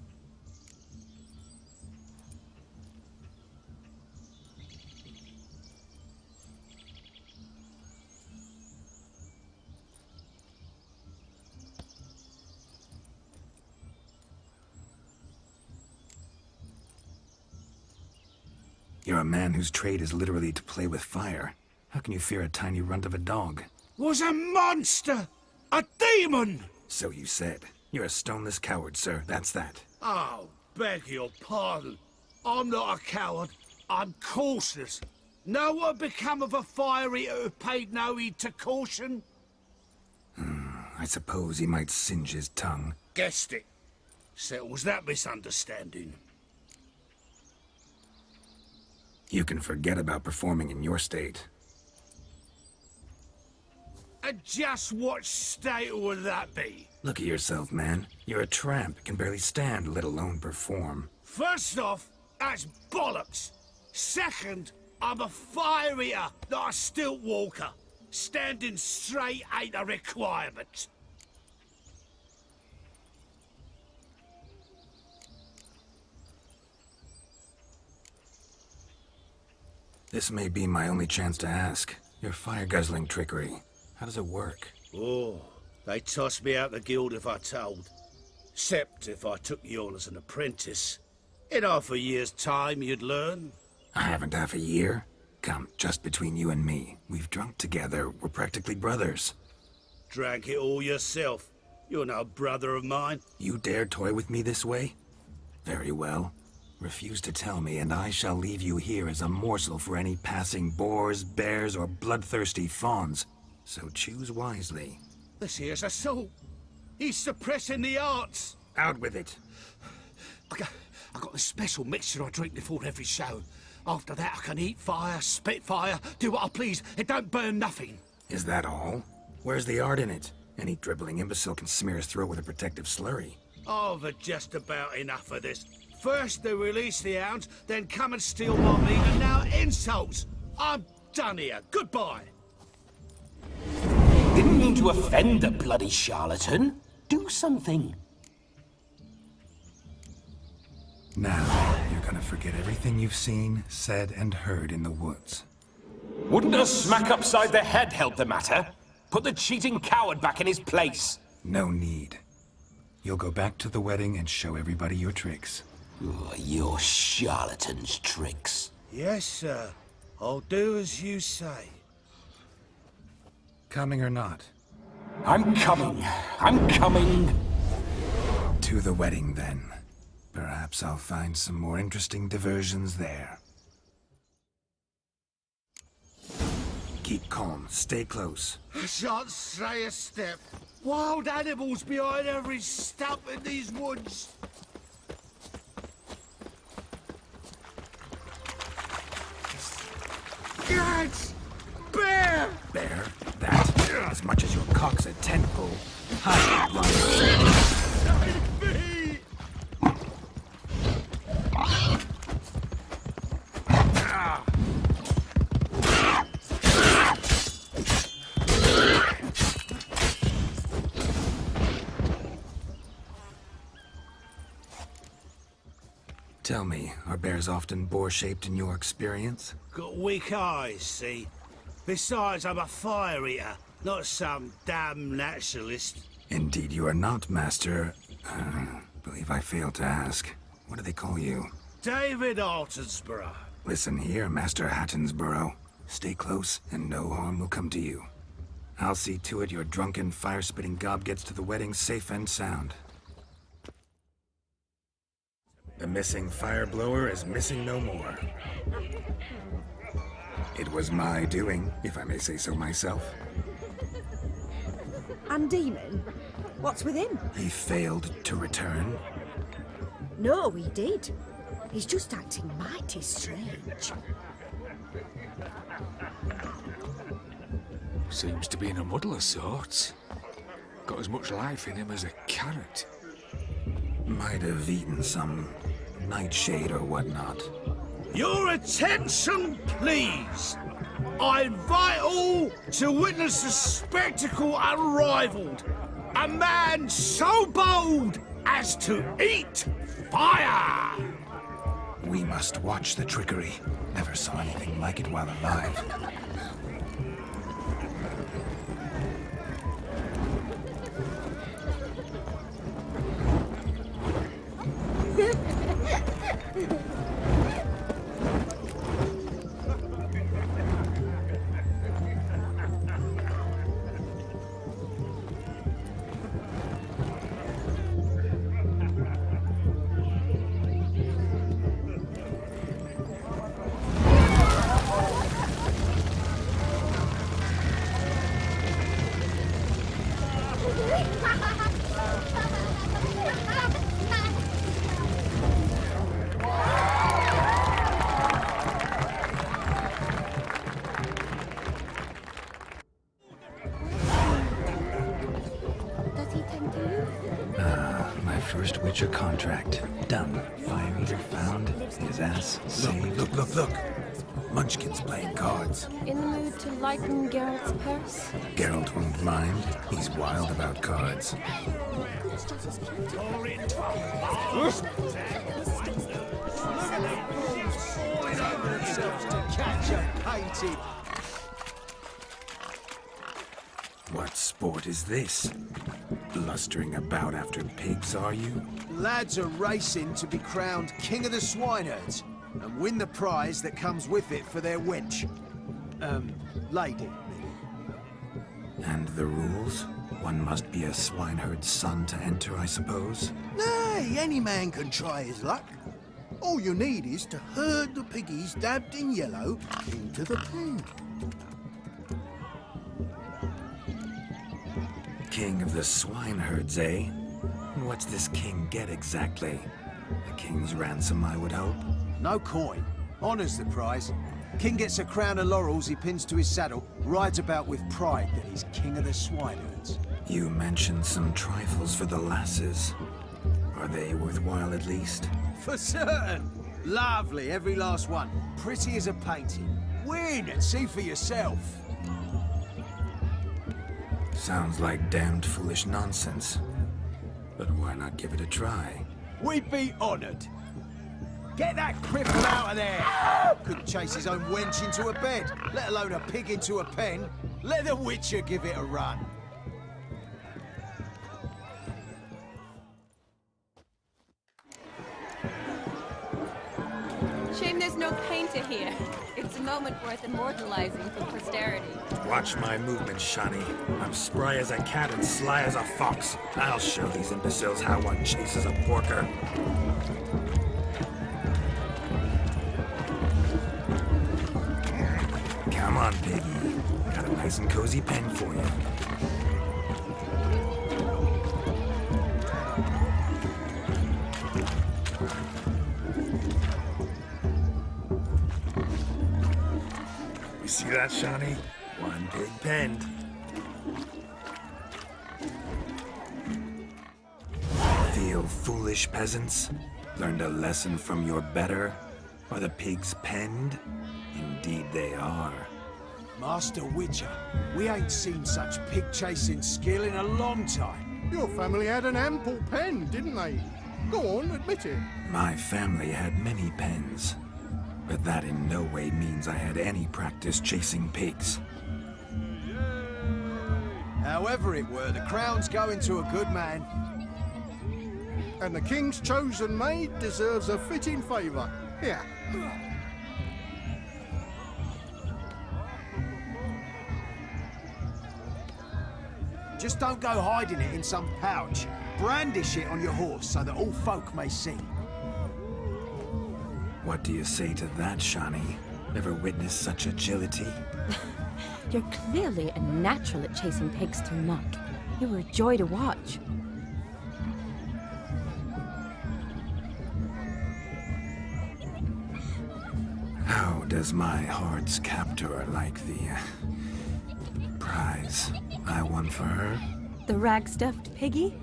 You're a man whose trade is literally to play with fire. How can you fear a tiny runt of a dog? Was a monster! A demon! So you said. You're a stoneless coward, sir. That's that. Oh, beg your pardon. I'm not a coward. I'm cautious. Know what become of a fire eater who paid no heed to caution? I suppose he might singe his tongue. Guessed it. Settles that misunderstanding. You can forget about performing in your state. And just what state would that be? Look at yourself, man. You're a tramp, can barely stand, let alone perform. First off, that's bollocks. Second, I'm a fire eater, not a stilt walker. Standing straight ain't a requirement. This may be my only chance to ask. Your fire-guzzling trickery. How does it work? Oh, they'd toss me out the guild if I told. Except if I took you on as an apprentice. In half a year's time, you'd learn. I haven't half a year. Come, just between you and me. We've drunk together. We're practically brothers. Drank it all yourself. You're no brother of mine. You dare toy with me this way? Very well. Refuse to tell me, and I shall leave you here as a morsel for any passing boars, bears, or bloodthirsty fawns. So choose wisely. This here's assault. He's suppressing the arts. Out with it. I got a special mixture I drink before every show. After that, I can eat fire, spit fire, do what I please. It don't burn nothing. Is that all? Where's the art in it? Any dribbling imbecile can smear his throat with a protective slurry. I've had just about enough of this. First they release the hounds, then come and steal my meat, and now insults. I'm done here. Goodbye. Didn't mean to offend the bloody charlatan. Do something. Now, you're gonna forget everything you've seen, said, and heard in the woods. Wouldn't a smack upside the head help the matter? Put the cheating coward back in his place. No need. You'll go back to the wedding and show everybody your tricks. Oh, your charlatan's tricks. Yes, sir. I'll do as you say. Coming or not? I'm coming. I'm coming. To the wedding, then. Perhaps I'll find some more interesting diversions there. Keep calm. Stay close. I shan't stray a step. Wild animals behind every stump in these woods. Gads! Bear! Bear? That? As much as your cock's a tent pole. Hide, blind. Tell me, are bears often boar-shaped in your experience? Got weak eyes, see? Besides, I'm a fire eater, not some damn naturalist. Indeed you are not, Master. Believe I failed to ask. What do they call you? David Altonsborough. Listen here, Master Hattonsborough. Stay close, and no harm will come to you. I'll see to it your drunken, fire-spitting gob gets to the wedding safe and sound. The missing fire blower is missing no more. It was my doing, if I may say so myself. And Demon? What's with him? He failed to return. No, he did. He's just acting mighty strange. Seems to be in a muddle of sorts. Got as much life in him as a carrot. Might have eaten some nightshade or whatnot. Your attention, please. I invite all to witness a spectacle unrivaled. A man so bold as to eat fire. We must watch the trickery. Never saw anything like it while alive. First Witcher contract. Done. Fire eater found. His ass saved. Look. Munchkin's playing cards. In the mood to lighten Geralt's purse? Geralt won't mind. He's wild about cards. What sport is this? Blustering about after pigs, are you? Lads are racing to be crowned King of the Swineherds and win the prize that comes with it for their wench. Lady. And the rules? One must be a swineherd's son to enter, I suppose? Nay, any man can try his luck. All you need is to herd the piggies dabbed in yellow into the pen. King of the swineherds, eh? And what's this king get exactly? A king's ransom, I would hope. No coin. Honours the prize. King gets a crown of laurels he pins to his saddle, rides about with pride that he's King of the Swineherds. You mentioned some trifles for the lasses. Are they worthwhile at least? For certain. Lovely, every last one. Pretty as a painting. Win and see for yourself. Sounds like damned foolish nonsense. But why not give it a try? We'd be honoured. Get that cripple out of there! Couldn't chase his own wench into a bed, let alone a pig into a pen. Let the Witcher give it a run. Shame there's no painter here. It's a moment worth immortalizing for posterity. Watch my movements, Shani. I'm spry as a cat and sly as a fox. I'll show these imbeciles how one chases a porker. Come on, piggy. Got a nice and cozy pen for you. You see that, Shani? One pig penned. Feel foolish, peasants? Learned a lesson from your better? Are the pigs penned? Indeed they are. Master Witcher, we ain't seen such pig-chasing skill in a long time. Your family had an ample pen, didn't they? Go on, admit it. My family had many pens, but that in no way means I had any practice chasing pigs. However it were, the crown's going to a good man. And the king's chosen maid deserves a fitting favour. Here. Just don't go hiding it in some pouch. Brandish it on your horse so that all folk may see. What do you say to that, Shani? Ever witnessed such agility? You're clearly a natural at chasing pigs through muck. You were a joy to watch. How does my heart's captor like the prize I won for her? The rag-stuffed piggy?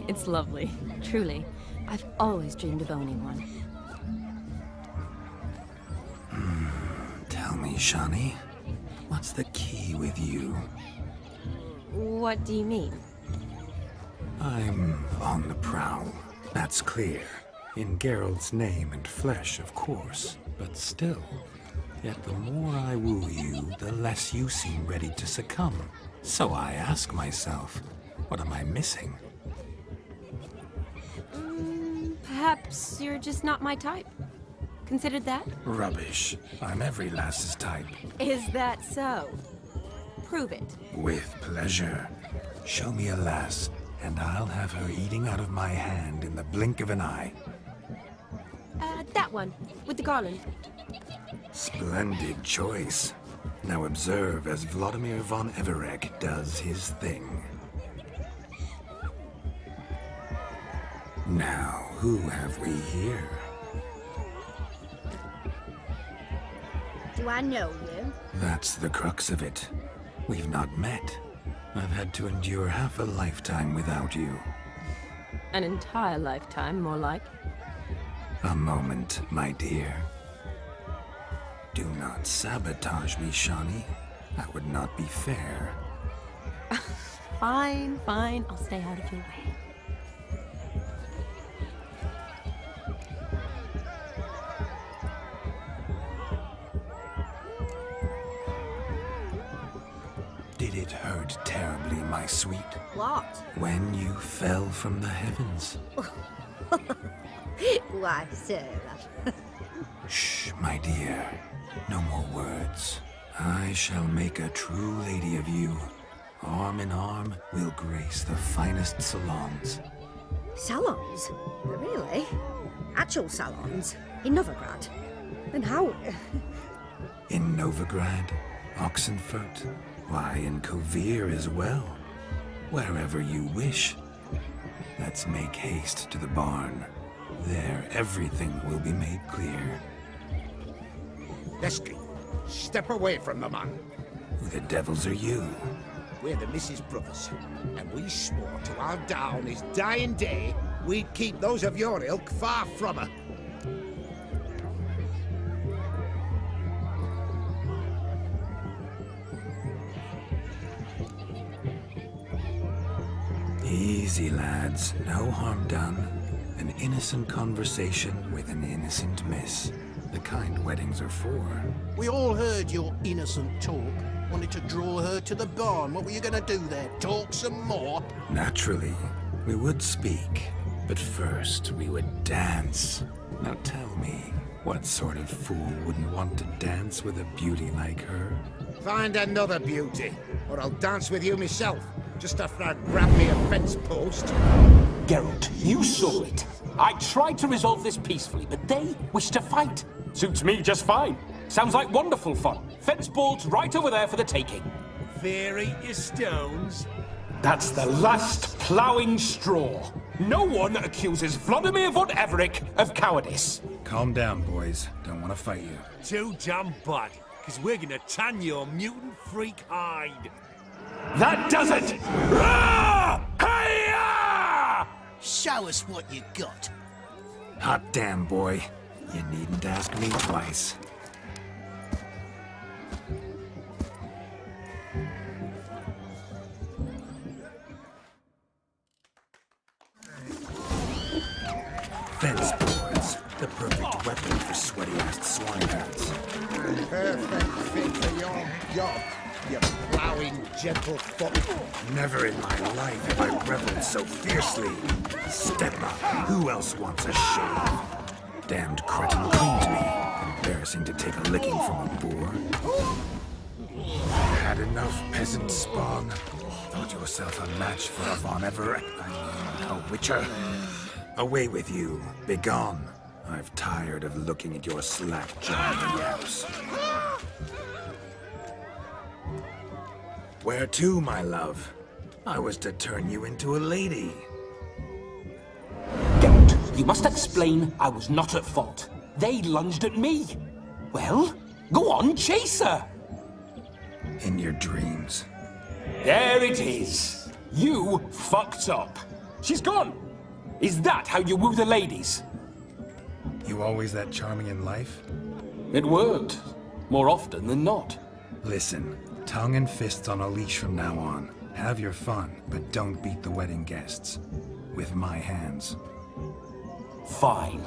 It's lovely, truly. I've always dreamed of owning one. Tell me, Shani, what's the key with you? What do you mean? I'm on the prowl, that's clear. In Geralt's name and flesh, of course, but still. Yet the more I woo you, the less you seem ready to succumb. So I ask myself, what am I missing? Perhaps you're just not my type. Considered that? Rubbish. I'm every lass's type. Is that so? Prove it. With pleasure. Show me a lass, and I'll have her eating out of my hand in the blink of an eye. That one, with the garland. Splendid choice. Now observe as Vladimir von Everek does his thing. Now, who have we here? Do I know you? That's the crux of it. We've not met. I've had to endure half a lifetime without you. An entire lifetime, more like. A moment, my dear. Do not sabotage me, Shani. That would not be fair. Fine, fine. I'll stay out of your way. Did It hurt terribly, my sweet. What? When you fell from the heavens. Why, Sarah? Shh, my dear. No more words. I shall make a true lady of you. Arm in arm, we'll grace the finest salons. Salons? Really? Actual salons? In Novigrad? And how? In Novigrad, Oxenfurt, why, in Kovir as well. Wherever you wish. Let's make haste to the barn. There, everything will be made clear. Lesky, step away from the man. Who the devils are you? We're the Mrs. Brothers, and we swore to our down his dying day we'd keep those of your ilk far from her. Easy, lads. No harm done. An innocent conversation with an innocent miss. The kind weddings are for. We all heard your innocent talk. Wanted to draw her to the barn. What were you gonna do there? Talk some more? Naturally, we would speak. But first, we would dance. Now tell me, what sort of fool wouldn't want to dance with a beauty like her? Find another beauty, or I'll dance with you myself, just after I grab me a fence post. Geralt, you saw it. I tried to resolve this peacefully, but they wish to fight. Suits me just fine. Sounds like wonderful fun. Fence boards right over there for the taking. Vary your stones. That's the last ploughing straw. No one accuses Vladimir von Everick of cowardice. Calm down, boys. Don't want to fight you. Too damn bad, because we're gonna tan your mutant freak hide. That does it! Rah! Hi-ya! Show us what you got. Hot damn, boy. You needn't ask me twice. Fence boards. The perfect weapon for sweaty-assed swineherds. Perfect fit for your job, you ploughing gentlefoot. Never in my life have I reveled so fiercely. Step up. Who else wants a shave? Damned cretin cleaned me. Embarrassing to take a licking from a boor. Had enough, peasant spawn. Thought yourself a match for a Von Everett. A witcher. Away with you. Begone. I've tired of looking at your slack-jawed yaps. Where to, my love? I was to turn you into a lady. Geralt, you must explain I was not at fault. They lunged at me. Well, go on, chase her. In your dreams. There it is. You fucked up. She's gone. Is that how you woo the ladies? You always that charming in life? It worked. More often than not. Listen, tongue and fists on a leash from now on. Have your fun, but don't beat the wedding guests. With my hands. Fine.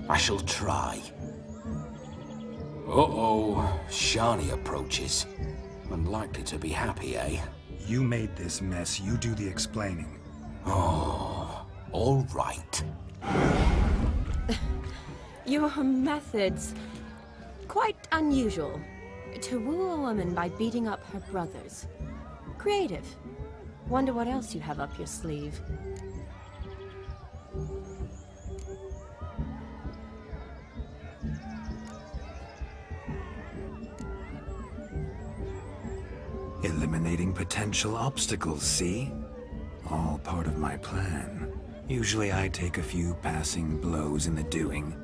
I shall try. Uh-oh. Shani approaches. Unlikely to be happy, eh? You made this mess. You do the explaining. Oh, all right. Your methods... quite unusual. To woo a woman by beating up her brothers. Creative. Wonder what else you have up your sleeve. Eliminating potential obstacles, see? All part of my plan. Usually I take a few passing blows in the doing,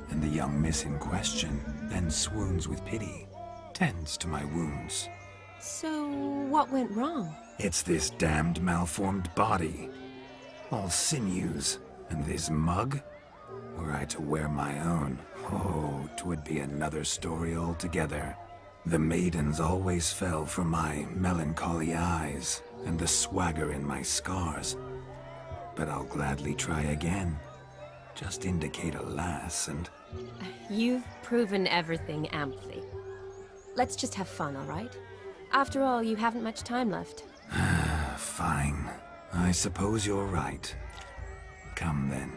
and the young miss in question then swoons with pity, tends to my wounds. So, what went wrong? It's this damned malformed body. All sinews, and this mug? Were I to wear my own, oh, 'twould be another story altogether. The maidens always fell for my melancholy eyes, and the swagger in my scars. But I'll gladly try again. Just indicate a lass and... You've proven everything amply. Let's just have fun, all right? After all, you haven't much time left. Fine. I suppose you're right. Come then.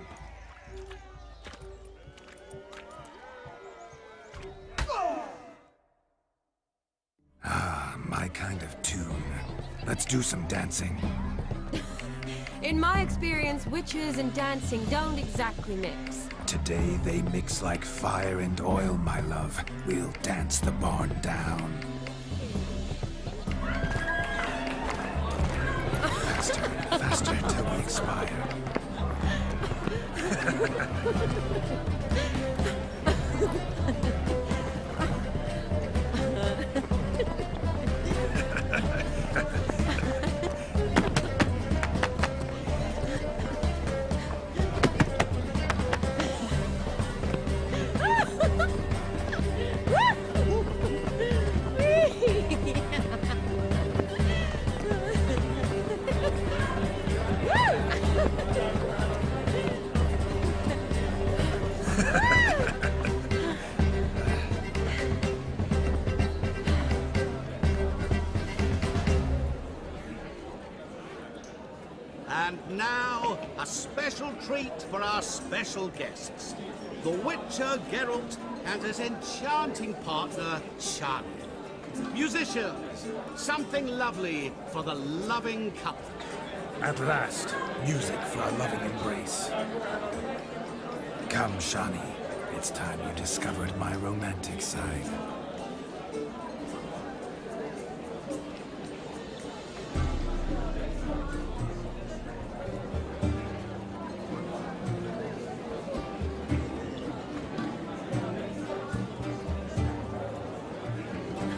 Ah, my kind of tune. Let's do some dancing. In my experience, witches and dancing don't exactly mix. Today they mix like fire and oil, my love. We'll dance the barn down. Faster, faster till we expire. And now, a special treat for our special guests. The Witcher Geralt and his enchanting partner, Shani. Musicians, something lovely for the loving couple. At last, music for our loving embrace. Come, Shani. It's time you discovered my romantic side.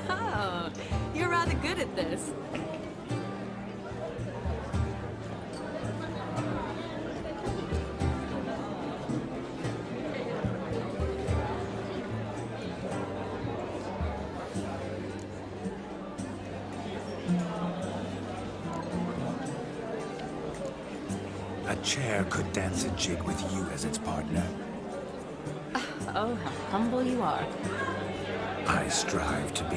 Oh, you're rather good at this. A chair could dance a jig with you as its partner. Oh, how humble you are. I strive to be,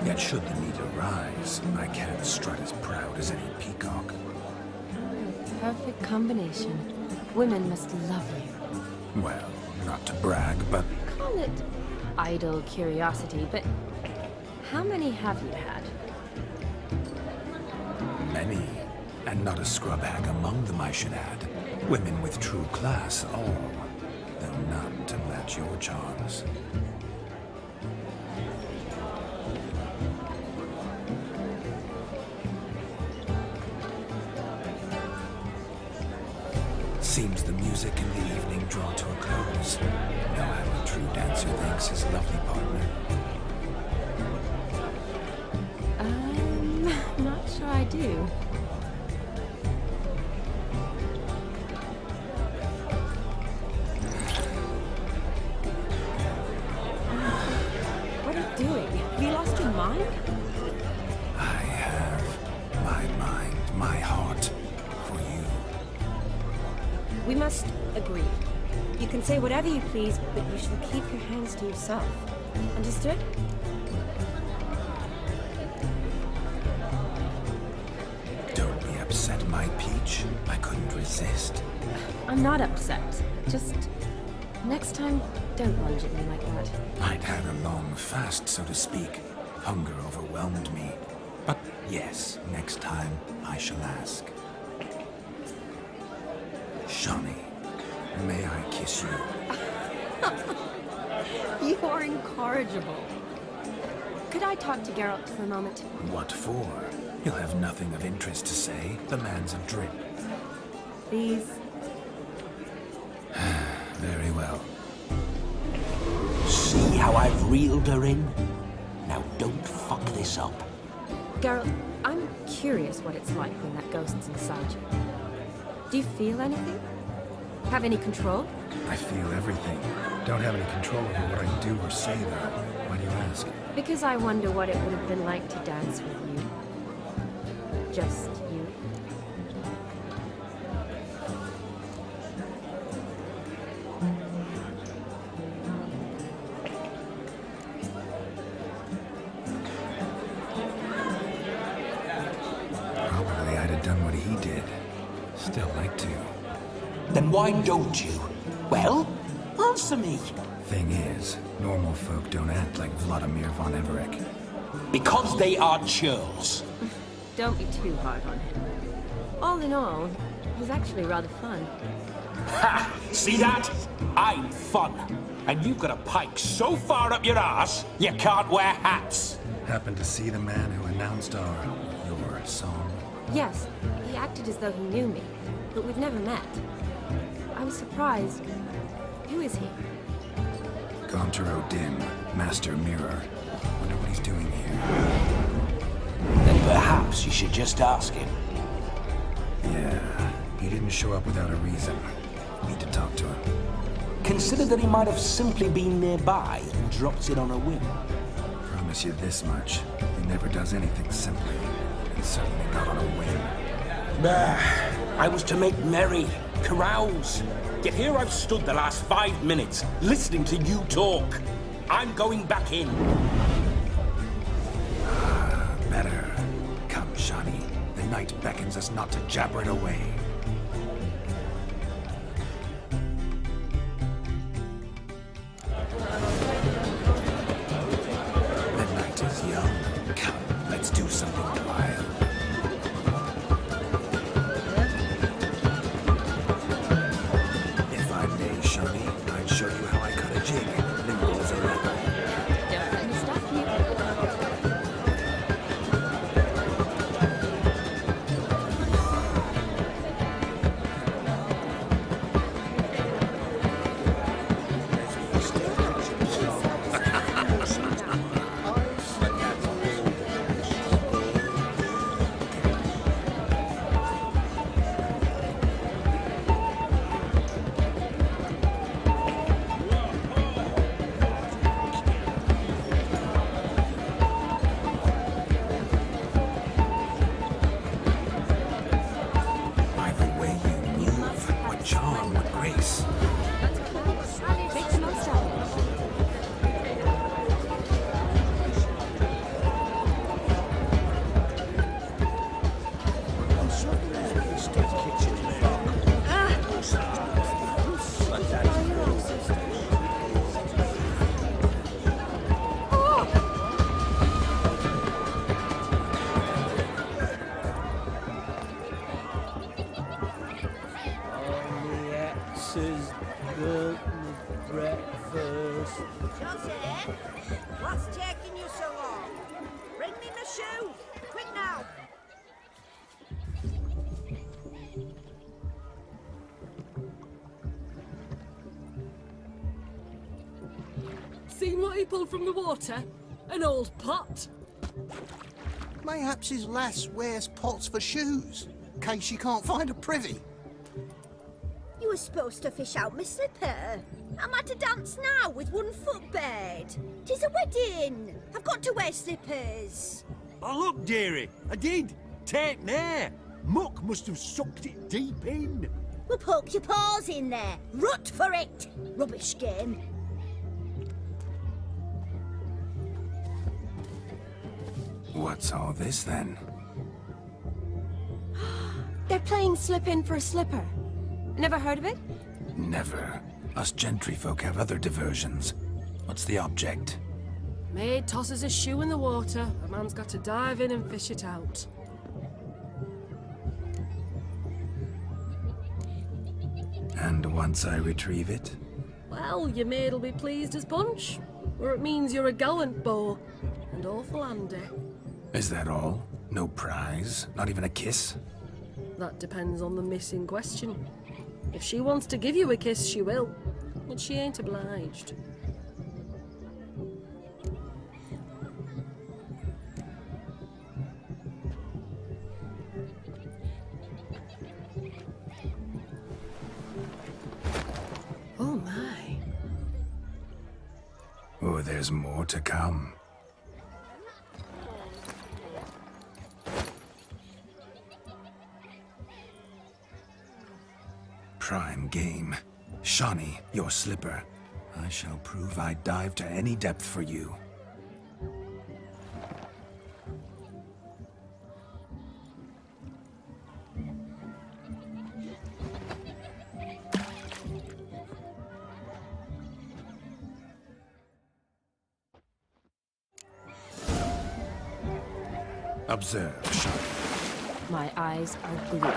yet should the need arise, I can't strut as proud as any peacock. Perfect combination. Women must love you. Well, not to brag, but Call it idle curiosity, but how many have you had? many. And not a scrub hag among them, I should add. Women with true class, all. Though none to match your charms. Seems the music in the evening draw to a close. Know how a true dancer thanks his lovely partner. Not sure I do. What are you doing? Have you lost your mind? I have my mind, my heart for you. We must agree. You can say whatever you please, but you shall keep your hands to yourself. Understood? Don't be upset, my peach. I couldn't resist. I'm not upset. Just next time, don't lunge at me like that. I'd had a long fast, so to speak. Hunger overwhelmed me. But yes, next time I shall ask. Shani, may I kiss you? You are incorrigible. Could I talk to Geralt for a moment? What for? He'll have nothing of interest to say. The man's adrip. Please. Very well. See how I've reeled her in? Now don't fuck this up. Geralt, I'm curious what it's like when that ghost's inside you. Do you feel anything? Have any control? I feel everything. Don't have any control over what I do or say, though. Why do you ask? Because I wonder what it would have been like to dance with you. Just you. done what he did. Still like to. Then why don't you? Well, answer me. Thing is, normal folk don't act like Vladimir von Everett. Because they are churls. Don't be too hard on him. All in all, he's actually rather fun. Ha! See that? I'm fun. And you've got a pike so far up your arse, you can't wear hats. Happened to see the man who announced your song? Yes, he acted as though he knew me, but we've never met. I was surprised. Who is he? Gonter Dim, Master Mirror. Wonder what he's doing here. Then perhaps you should just ask him. Yeah, he didn't show up without a reason. Need to talk to him. Consider that he might have simply been nearby and dropped in on a whim. Promise you this much. He never does anything simply. And certainly not on a whim. I was to make merry, carouse. Yet here I've stood the last 5 minutes, listening to you talk. I'm going back in. Better. Come, Shani. The night beckons us not to jabber it away. The night is young. Come, let's do something wild. If I may, Shani, I'd show you how I cut a jig, nimble as a leopard. Don't let me stop you. By the way you move, what charm, what grace. Make the most of it. Exes, the breakfast. Joseph, what's taking you so long? Bring me my shoe, quick now. Seen what he pulled from the water? An old pot. Mayhaps his lass wears pots for shoes, in case she can't find a privy. You were supposed to fish out my slipper. I'm at a dance now with one foot bared. 'Tis a wedding. I've got to wear slippers. Oh, look, dearie, I did. Take there. Muck must have sucked it deep in. Well, poke your paws in there. Rut for it. Rubbish game. What's all this then? They're playing slip in for a slipper. Never heard of it? Never. Us gentry folk have other diversions. What's the object? Maid tosses a shoe in the water. A man's got to dive in and fish it out. And once I retrieve it? Well, your maid'll be pleased as punch. Or it means you're a gallant beau. And awful handy. Is that all? No prize? Not even a kiss? That depends on the miss in question. If she wants to give you a kiss, she will. But she ain't obliged. Oh my. Oh, there's more to come. Prime game. Shawnee, your slipper. I shall prove I'd dive to any depth for you. Observe, Shani. My eyes are glued.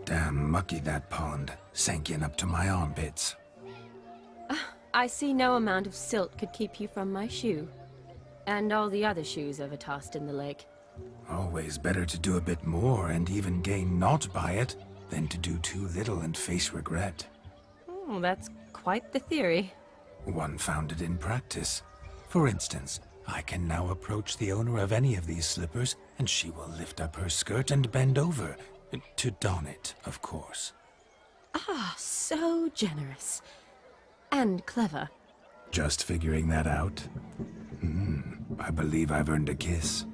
Damn mucky, that pond. Sank in up to my armpits. I see no amount of silt could keep you from my shoe. And all the other shoes ever tossed in the lake. Always better to do a bit more and even gain naught by it than to do too little and face regret. Oh, that's quite the theory. One founded in practice. For instance, I can now approach the owner of any of these slippers, and she will lift up her skirt and bend over. To don it, of course. Ah, so generous. And clever. Just figuring that out? I believe I've earned a kiss.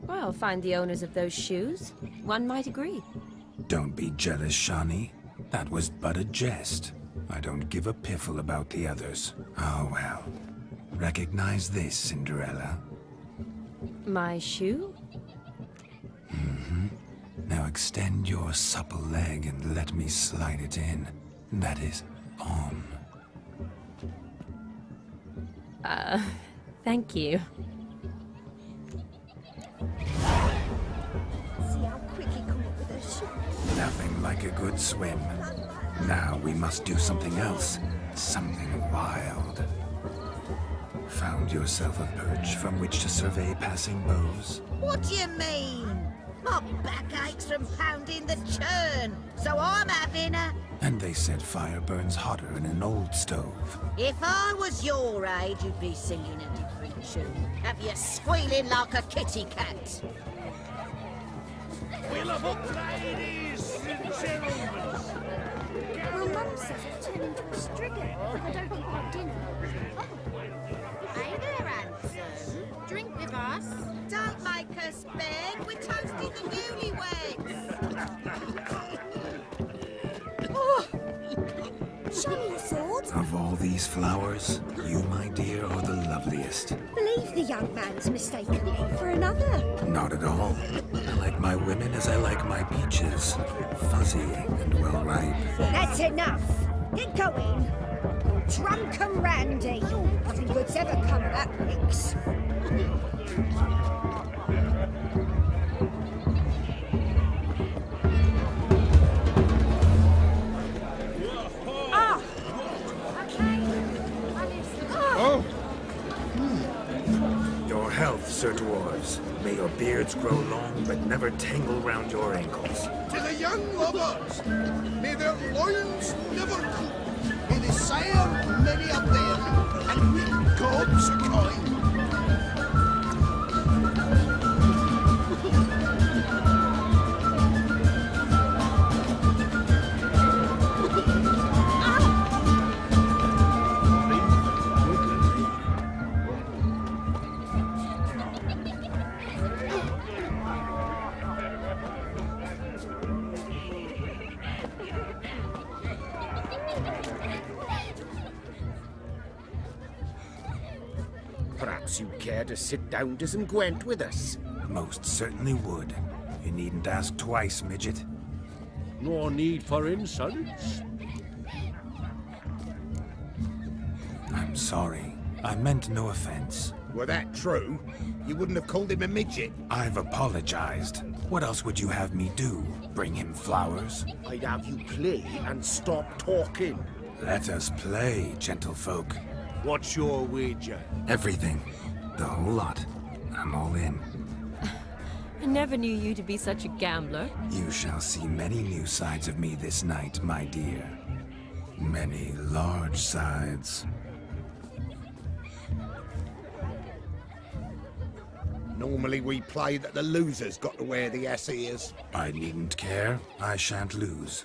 Well, find the owners of those shoes. One might agree. Don't be jealous, Shani. That was but a jest. I don't give a piffle about the others. Oh well. Recognize this, Cinderella? My shoe? Now extend your supple leg and let me slide it in. That is, on. Thank you. See how quick he come up with a shoe. Nothing like a good swim. Now we must do something else. Something wild. Found yourself a perch from which to survey passing bows? What do you mean? My back aches from pounding the churn, so I'm having a... And they said fire burns hotter in an old stove. If I was your age, you'd be singing a different tune. Have you squealing like a kitty cat? We'll have up, ladies and gentlemen. My mum says I'll turn into a striga if I don't eat my dinner. Hey there, handsome. Drink with us. Don't make us beg. We're toasting the newlyweds. Oh! Show me your sword. Of all these flowers, you, my dear, are the loveliest. Believe the young man's mistaken me for another. Not at all. I like my women as I like my peaches. Fuzzy and well ripe. That's enough. Get going. Drunken Randy. Nothing good's ever come of that mix. Your health, Sir Dwarves. May your beards grow long, but never tangle round your ankles. To the young lovers, may their loins never cool. Hear the sound, many of them, and with gobs of coin. Perhaps you'd care to sit down to some Gwent with us? Most certainly would. You needn't ask twice, midget. No need for insults. I'm sorry. I meant no offense. Were that true, you wouldn't have called him a midget. I've apologized. What else would you have me do? Bring him flowers? I'd have you play and stop talking. Let us play, gentlefolk. What's your wager? Everything. The whole lot. I'm all in. I never knew you to be such a gambler. You shall see many new sides of me this night, my dear. Many large sides. Normally we play that the loser's got to wear the ass ears. I needn't care. I shan't lose.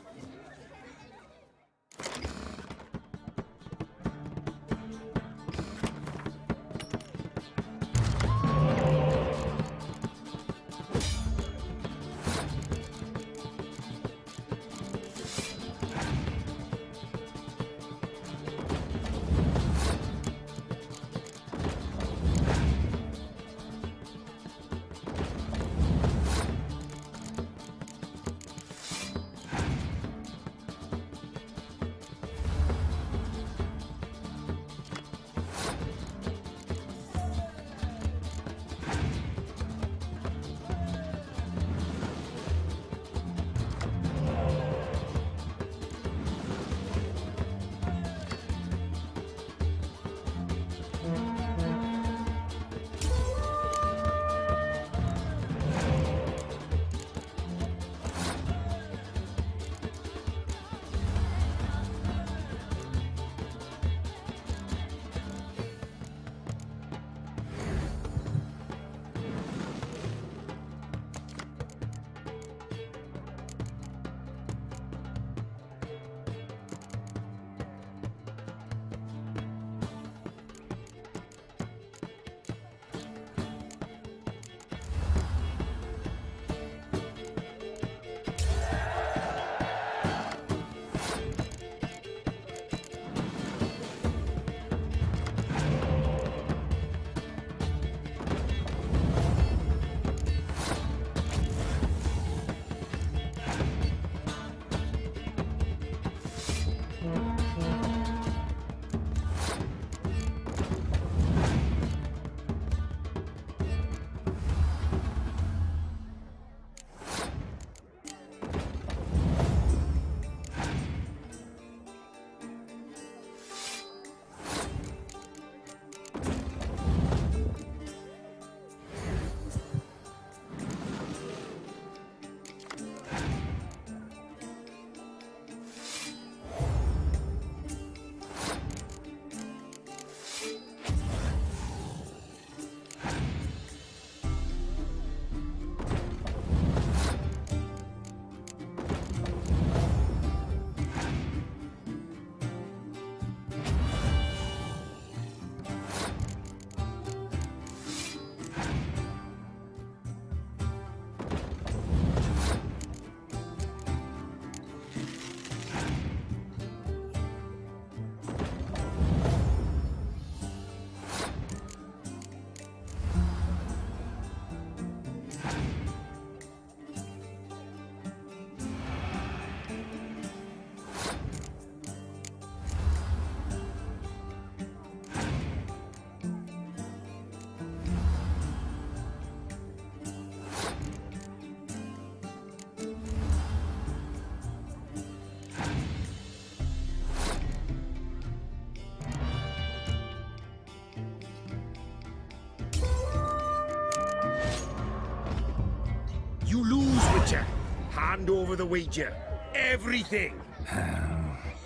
You lose, Witcher. Hand over the wager. Everything.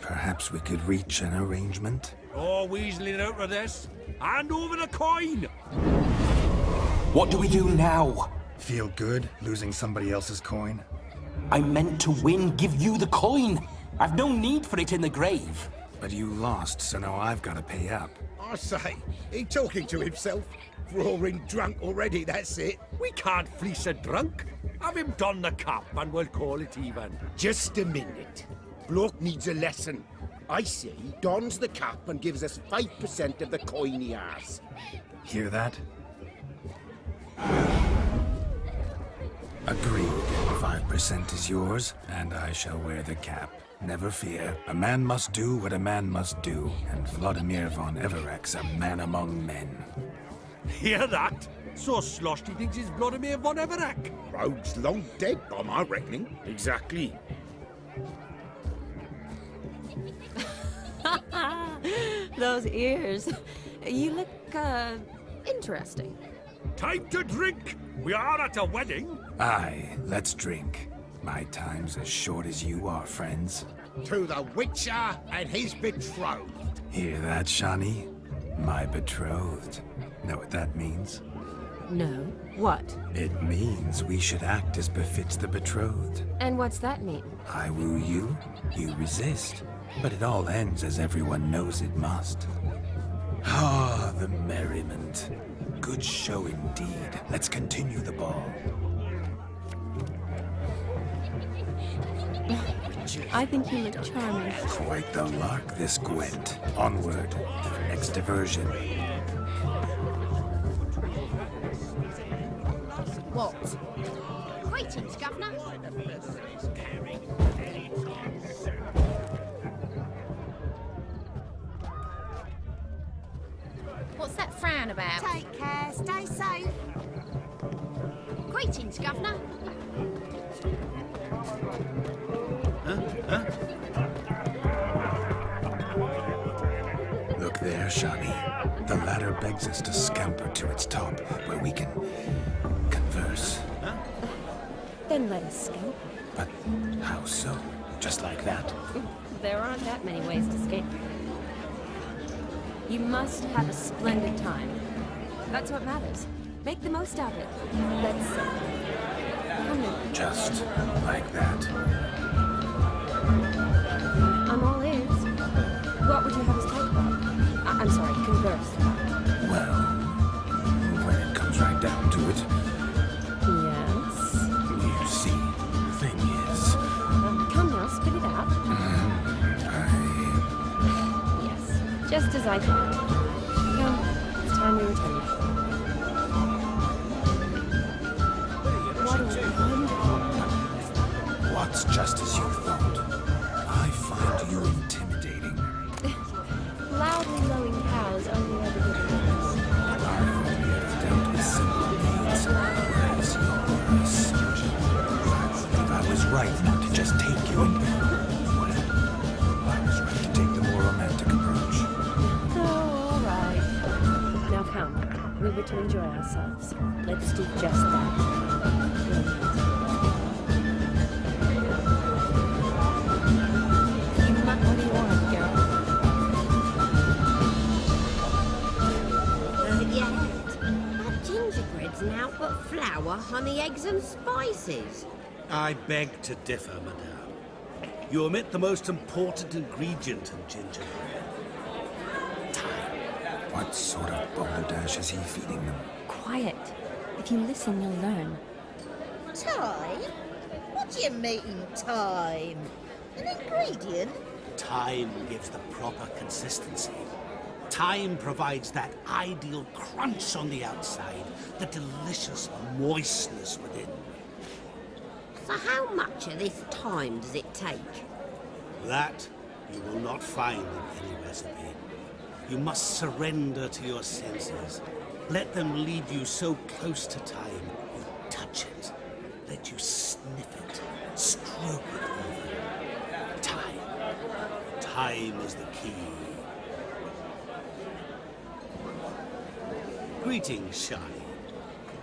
Perhaps we could reach an arrangement? Oh, weaseling out of this. Hand over the coin! What do we do now? Feel good losing somebody else's coin? I meant to win, give you the coin. I've no need for it in the grave. But you lost, so now I've got to pay up. I say, he talking to himself? Roaring drunk already, that's it. We can't fleece a drunk. Have him don the cap and we'll call it even. Just a minute. Bloke needs a lesson. I say he dons the cap and gives us 5% of the coin he has. Hear that? Agreed. 5% is yours, and I shall wear the cap. Never fear. A man must do what a man must do, and Vladimir von Evereck's a man among men. Hear that? So sloshed he thinks he's Vladimir von Evereck. Rogue's long dead, by my reckoning. Exactly. Those ears. You look, interesting. Time to drink! We are at a wedding. Aye, let's drink. My time's as short as you are, friends. To the Witcher and his betrothed. Hear that, Shani? My betrothed. Know what that means? No. What? It means we should act as befits the betrothed. And what's that mean? I woo you, you resist. But it all ends as everyone knows it must. Ah, the merriment. Good show indeed. Let's continue the ball. I think you look charming. Quite the lark, this Gwent. Onward to the next diversion. What? Greetings, Governor. What's that frown about? Take care, stay safe. Greetings, Governor. Look there, Shani. The ladder begs us to scamper to its top, where we can converse. Then let us scamper. But how so? Just like that? There aren't that many ways to escape. You must have a splendid time. That's what matters. Make the most of it. Let's say. Come in. Just like that. I'm all ears. What would you have us talk about? I'm sorry, converse. Well, when it comes right down to it, Yes? you see, the thing is... Come now, spit it out. Yes, just as I thought. Come, it's time we return. What a wonderful... What's just as you thought? I find you intimidating. Loudly lowing cows only ever give us. I've only ever dealt with simple needs, whereas you're a surgeon. I believe I was right not to just take you and... Well, I was right to take the more romantic approach. Oh, all right. Now come, we were to enjoy ourselves. Let's do just that. What do you want, girl? Yeah. That gingerbread's now but flour, honey, eggs and spices. I beg to differ, madame. You omit the most important ingredient in gingerbread. Time. What sort of balderdash is he feeding them? Quiet. If you listen, you'll learn. Time? What do you mean, time? An ingredient? Time gives the proper consistency. Time provides that ideal crunch on the outside, the delicious moistness within. So how much of this time does it take? That you will not find in any recipe. You must surrender to your senses. Let them lead you so close to time, you touch it. Let you sniff it, stroke it over. Time. Time is the key. Greetings, Shani.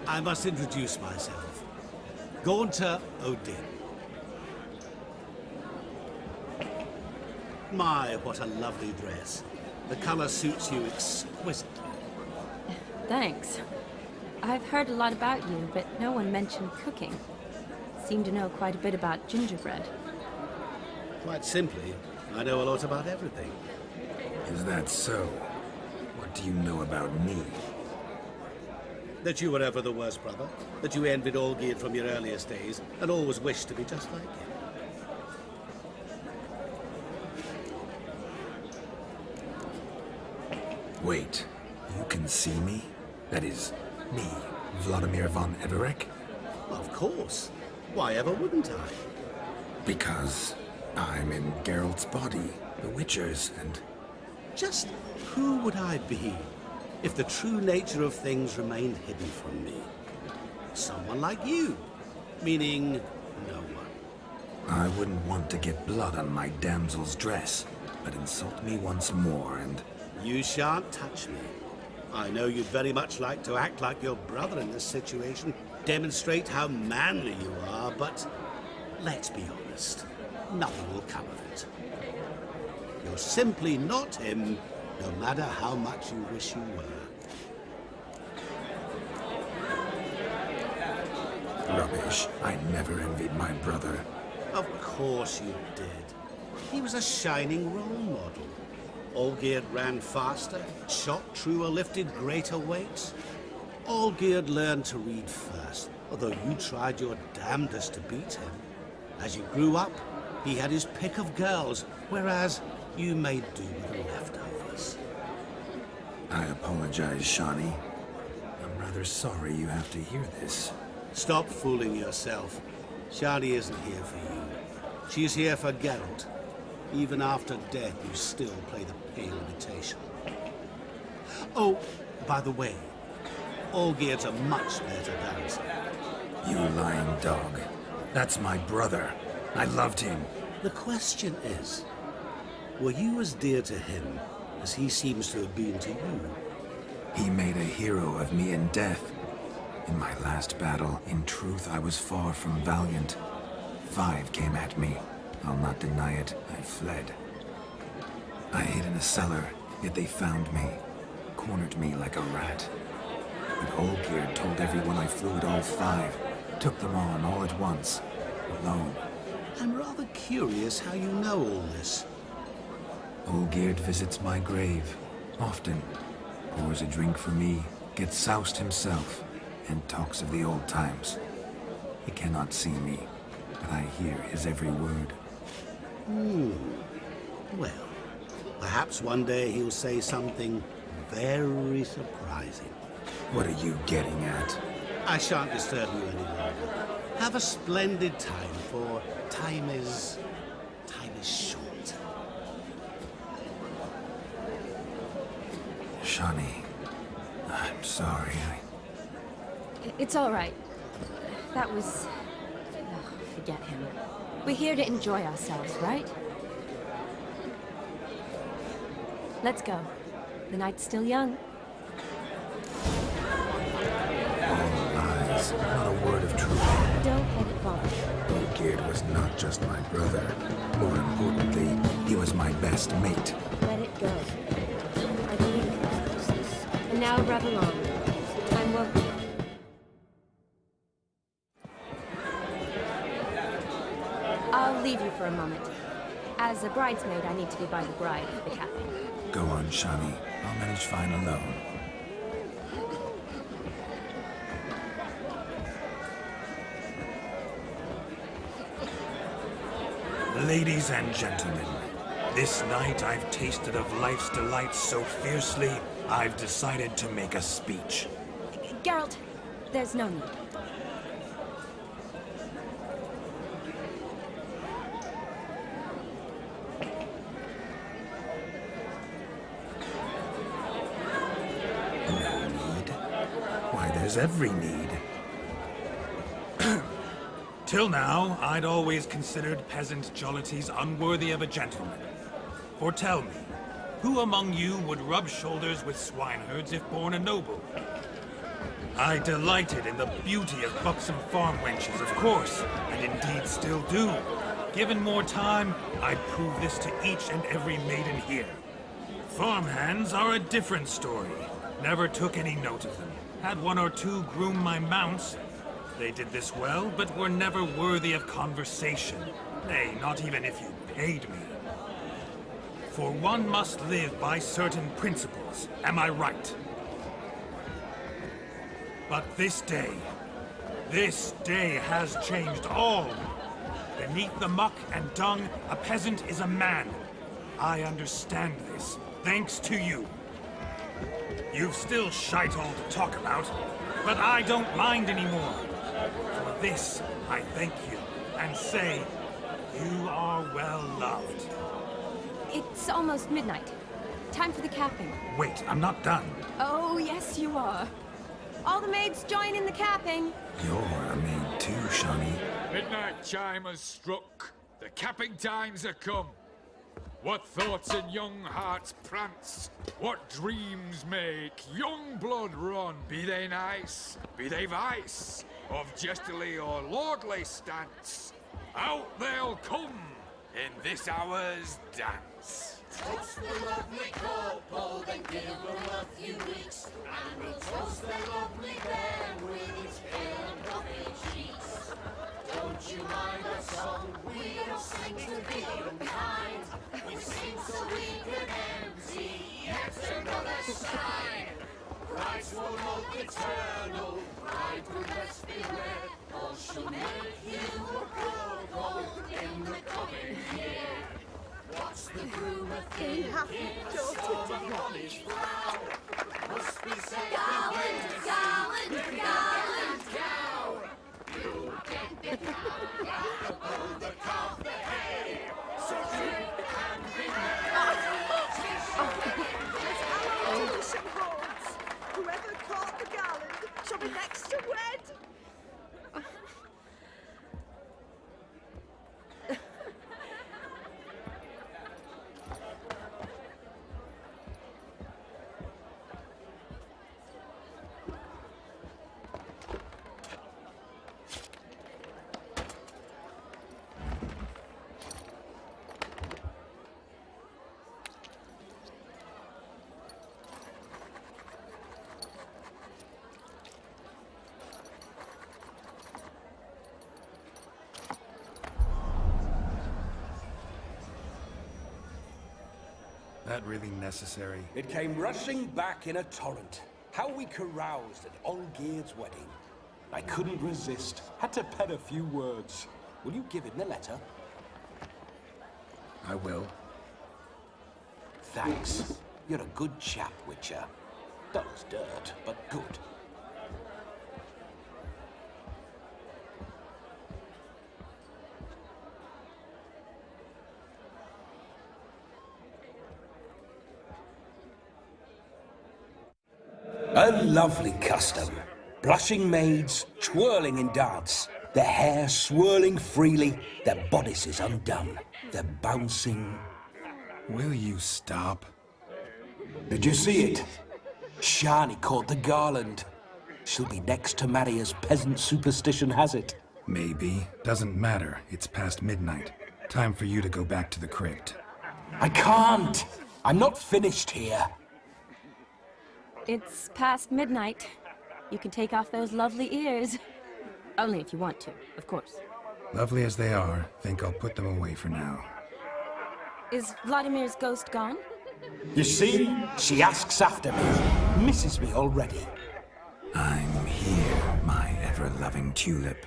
I must introduce myself. Gaunter Odin. My, what a lovely dress. The colour suits you exquisitely. Thanks. I've heard a lot about you, but no one mentioned cooking. Seem to know quite a bit about gingerbread. Quite simply, I know a lot about everything. Is that so? What do you know about me? That you were ever the worst brother, that you envied Olgierd from your earliest days, and always wished to be just like him. Wait, you can see me? That is, me, Vladimir von Everek? Of course. Why ever wouldn't I? Because I'm in Geralt's body, the Witcher's, and... Just who would I be if the true nature of things remained hidden from me? Someone like you, meaning no one. I wouldn't want to get blood on my damsel's dress, but insult me once more and... You shan't touch me. I know you'd very much like to act like your brother in this situation, demonstrate how manly you are, but let's be honest, nothing will come of it. You're simply not him, no matter how much you wish you were. Rubbish. I never envied my brother. Of course you did. He was a shining role model. Olgierd ran faster, shot truer, lifted greater weights. Olgierd learned to read first, although you tried your damnedest to beat him. As you grew up, he had his pick of girls, whereas you made do with the leftovers. I apologize, Shani. I'm rather sorry you have to hear this. Stop fooling yourself. Shani isn't here for you. She's here for Geralt. Even after death, you still play the pale imitation. Oh, by the way, Olgierd's a much better dancer. You lying dog. That's my brother. I loved him. The question is, were you as dear to him as he seems to have been to you? He made a hero of me in death. In my last battle, in truth, I was far from valiant. 5 came at me. I'll not deny it, I fled. I hid in a cellar, yet they found me, cornered me like a rat. But Olgierd told everyone I flew at all 5, took them on all at once, alone. I'm rather curious how you know all this. Olgierd visits my grave, often. Pours a drink for me, gets soused himself, and talks of the old times. He cannot see me, but I hear his every word. Well, perhaps one day he'll say something very surprising. What are you getting at? I shan't disturb you any longer. Have a splendid time, for time is short. Shani, I'm sorry. It's all right. That was... Oh, forget him. We're here to enjoy ourselves, right? Let's go. The night's still young. All lies, not a word of truth. Don't let it bother you. Olgierd was not just my brother. More importantly, he was my best mate. Let it go. I believe you. And now revel on. I'm welcome. I'll leave you for a moment. As a bridesmaid, I need to be by the bride for the captain. Go on, Shani. I'll manage fine alone. Ladies and gentlemen, this night I've tasted of life's delights so fiercely, I've decided to make a speech. Geralt, there's no need. There's every need. Till now, I'd always considered peasant jollities unworthy of a gentleman. For tell me, who among you would rub shoulders with swineherds if born a noble? I delighted in the beauty of buxom farm wenches, of course, and indeed still do. Given more time, I'd prove this to each and every maiden here. Farmhands are a different story. Never took any note of them. Had one or two groom my mounts. They did this well, but were never worthy of conversation. Nay, not even if you paid me. For one must live by certain principles, am I right? But this day has changed all. Beneath the muck and dung, a peasant is a man. I understand this, thanks to you. You've still shite all to talk about, but I don't mind anymore. For this, I thank you, and say, you are well loved. It's almost midnight. Time for the capping. Wait, I'm not done. Oh, yes, you are. All the maids join in the capping. You're a maid too, Shawnee. Midnight chime has struck. The capping times are come. What thoughts in young hearts prance? What dreams make young blood run? Be they nice, be they vice, of jestily or lordly stance, out they'll come in this hour's dance. Toast the lovely couple, then give them a few weeks, and we'll toast the lovely band with its pale and puffy cheeks. Don't you mind our song? We don't sing to be unkind. We sing so we can empty yet another sign. Christ will look eternal, bride will best beware, or she'll make you a couple in the coming year. What's the groomer thinking? On his brow must be said gallant cow. You'll get the cow out the bow, the calf, the hay. So drink and be merry. As our tradition holds, whoever caught the garland shall be next to wed. That really necessary? It came rushing back in a torrent. How we caroused at Olgierd's wedding. I couldn't resist. Had to pen a few words. Will you give him the letter? I will. Thanks. You're a good chap, Witcher. Dull's dirt, but good. A lovely custom. Blushing maids, twirling in dance, their hair swirling freely, their bodices undone, their bouncing... Will you stop? Did you see it? Shani caught the garland. She'll be next to marry as peasant superstition has it. Maybe. Doesn't matter. It's past midnight. Time for you to go back to the crypt. I can't! I'm not finished here. It's past midnight. You can take off those lovely ears. Only if you want to, of course. Lovely as they are, think I'll put them away for now. Is Vladimir's ghost gone? You see? She asks after me. Misses me already. I'm here, my ever-loving tulip.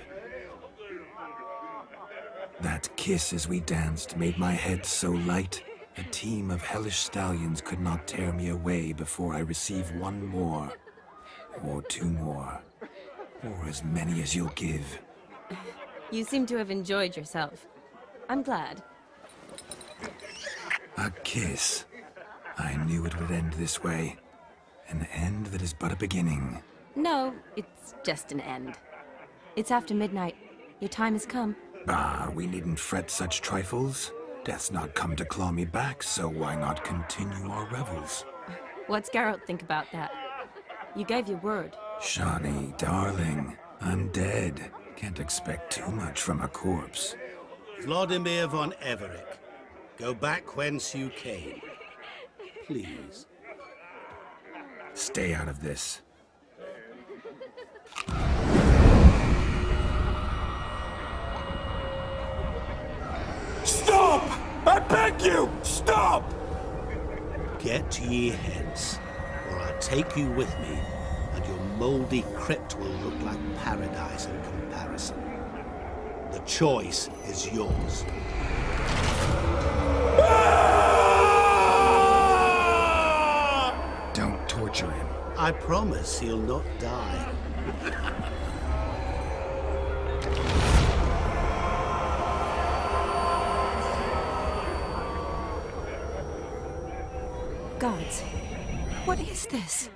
That kiss as we danced made my head so light. A team of hellish stallions could not tear me away before I receive one more. Or two more. Or as many as you'll give. You seem to have enjoyed yourself. I'm glad. A kiss. I knew it would end this way. An end that is but a beginning. No, it's just an end. It's after midnight. Your time has come. Ah, we needn't fret such trifles. Death's not come to claw me back, so why not continue our revels? What's Geralt think about that? You gave your word. Shawnee, darling, I'm dead. Can't expect too much from a corpse. Vladimir von Everick, go back whence you came. Please. Stay out of this. Stop! I beg you! Stop! Get ye hence, or I'll take you with me, and your mouldy crypt will look like paradise in comparison. The choice is yours. Don't torture him. I promise he'll not die. Gods, what is this?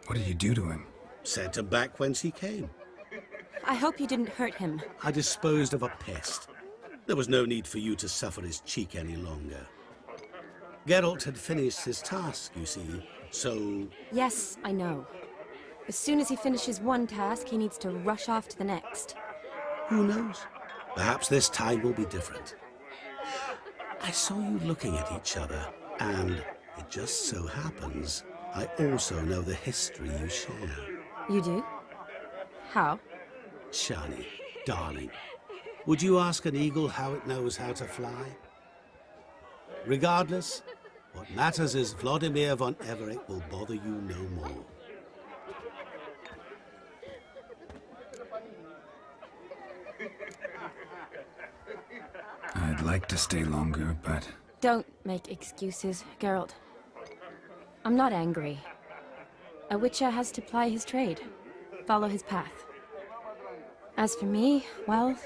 What did you do to him? Sent him back whence he came. I hope you didn't hurt him. I disposed of a pest. There was no need for you to suffer his cheek any longer. Geralt had finished his task, you see, so... Yes, I know. As soon as he finishes one task, he needs to rush off to the next. Who knows? Perhaps this time will be different. I saw you looking at each other, and it just so happens I also know the history you share. You do? How? Shani, darling, would you ask an eagle how it knows how to fly? Regardless, what matters is Vladimir von Everick will bother you no more. I'd like to stay longer, but... Don't make excuses, Geralt. I'm not angry. A witcher has to ply his trade, follow his path. As for me, well,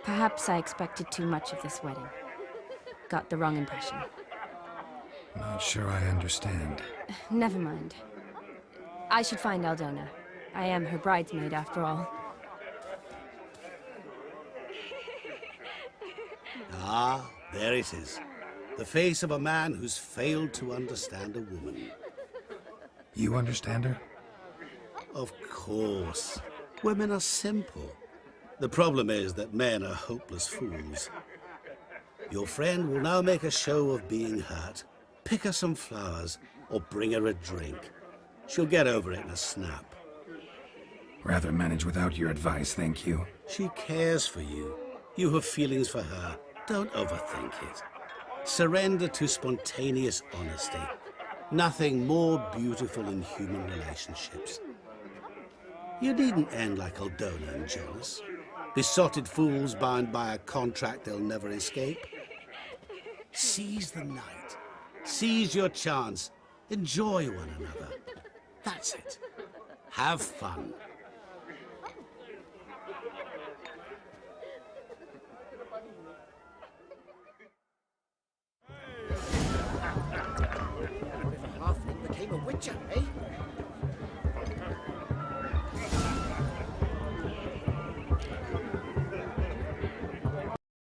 perhaps I expected too much of this wedding. Got the wrong impression. Not sure I understand. Never mind. I should find Aldona. I am her bridesmaid, after all. Ah, there it is. The face of a man who's failed to understand a woman. You understand her? Of course. Women are simple. The problem is that men are hopeless fools. Your friend will now make a show of being hurt, pick her some flowers, or bring her a drink. She'll get over it in a snap. Rather manage without your advice, thank you. She cares for you. You have feelings for her. Don't overthink it. Surrender to spontaneous honesty. Nothing more beautiful in human relationships. You needn't end like Aldona and Jonas. Besotted fools bound by a contract they'll never escape. Seize the night. Seize your chance. Enjoy one another. That's it. Have fun. Halfling became a witcher, eh?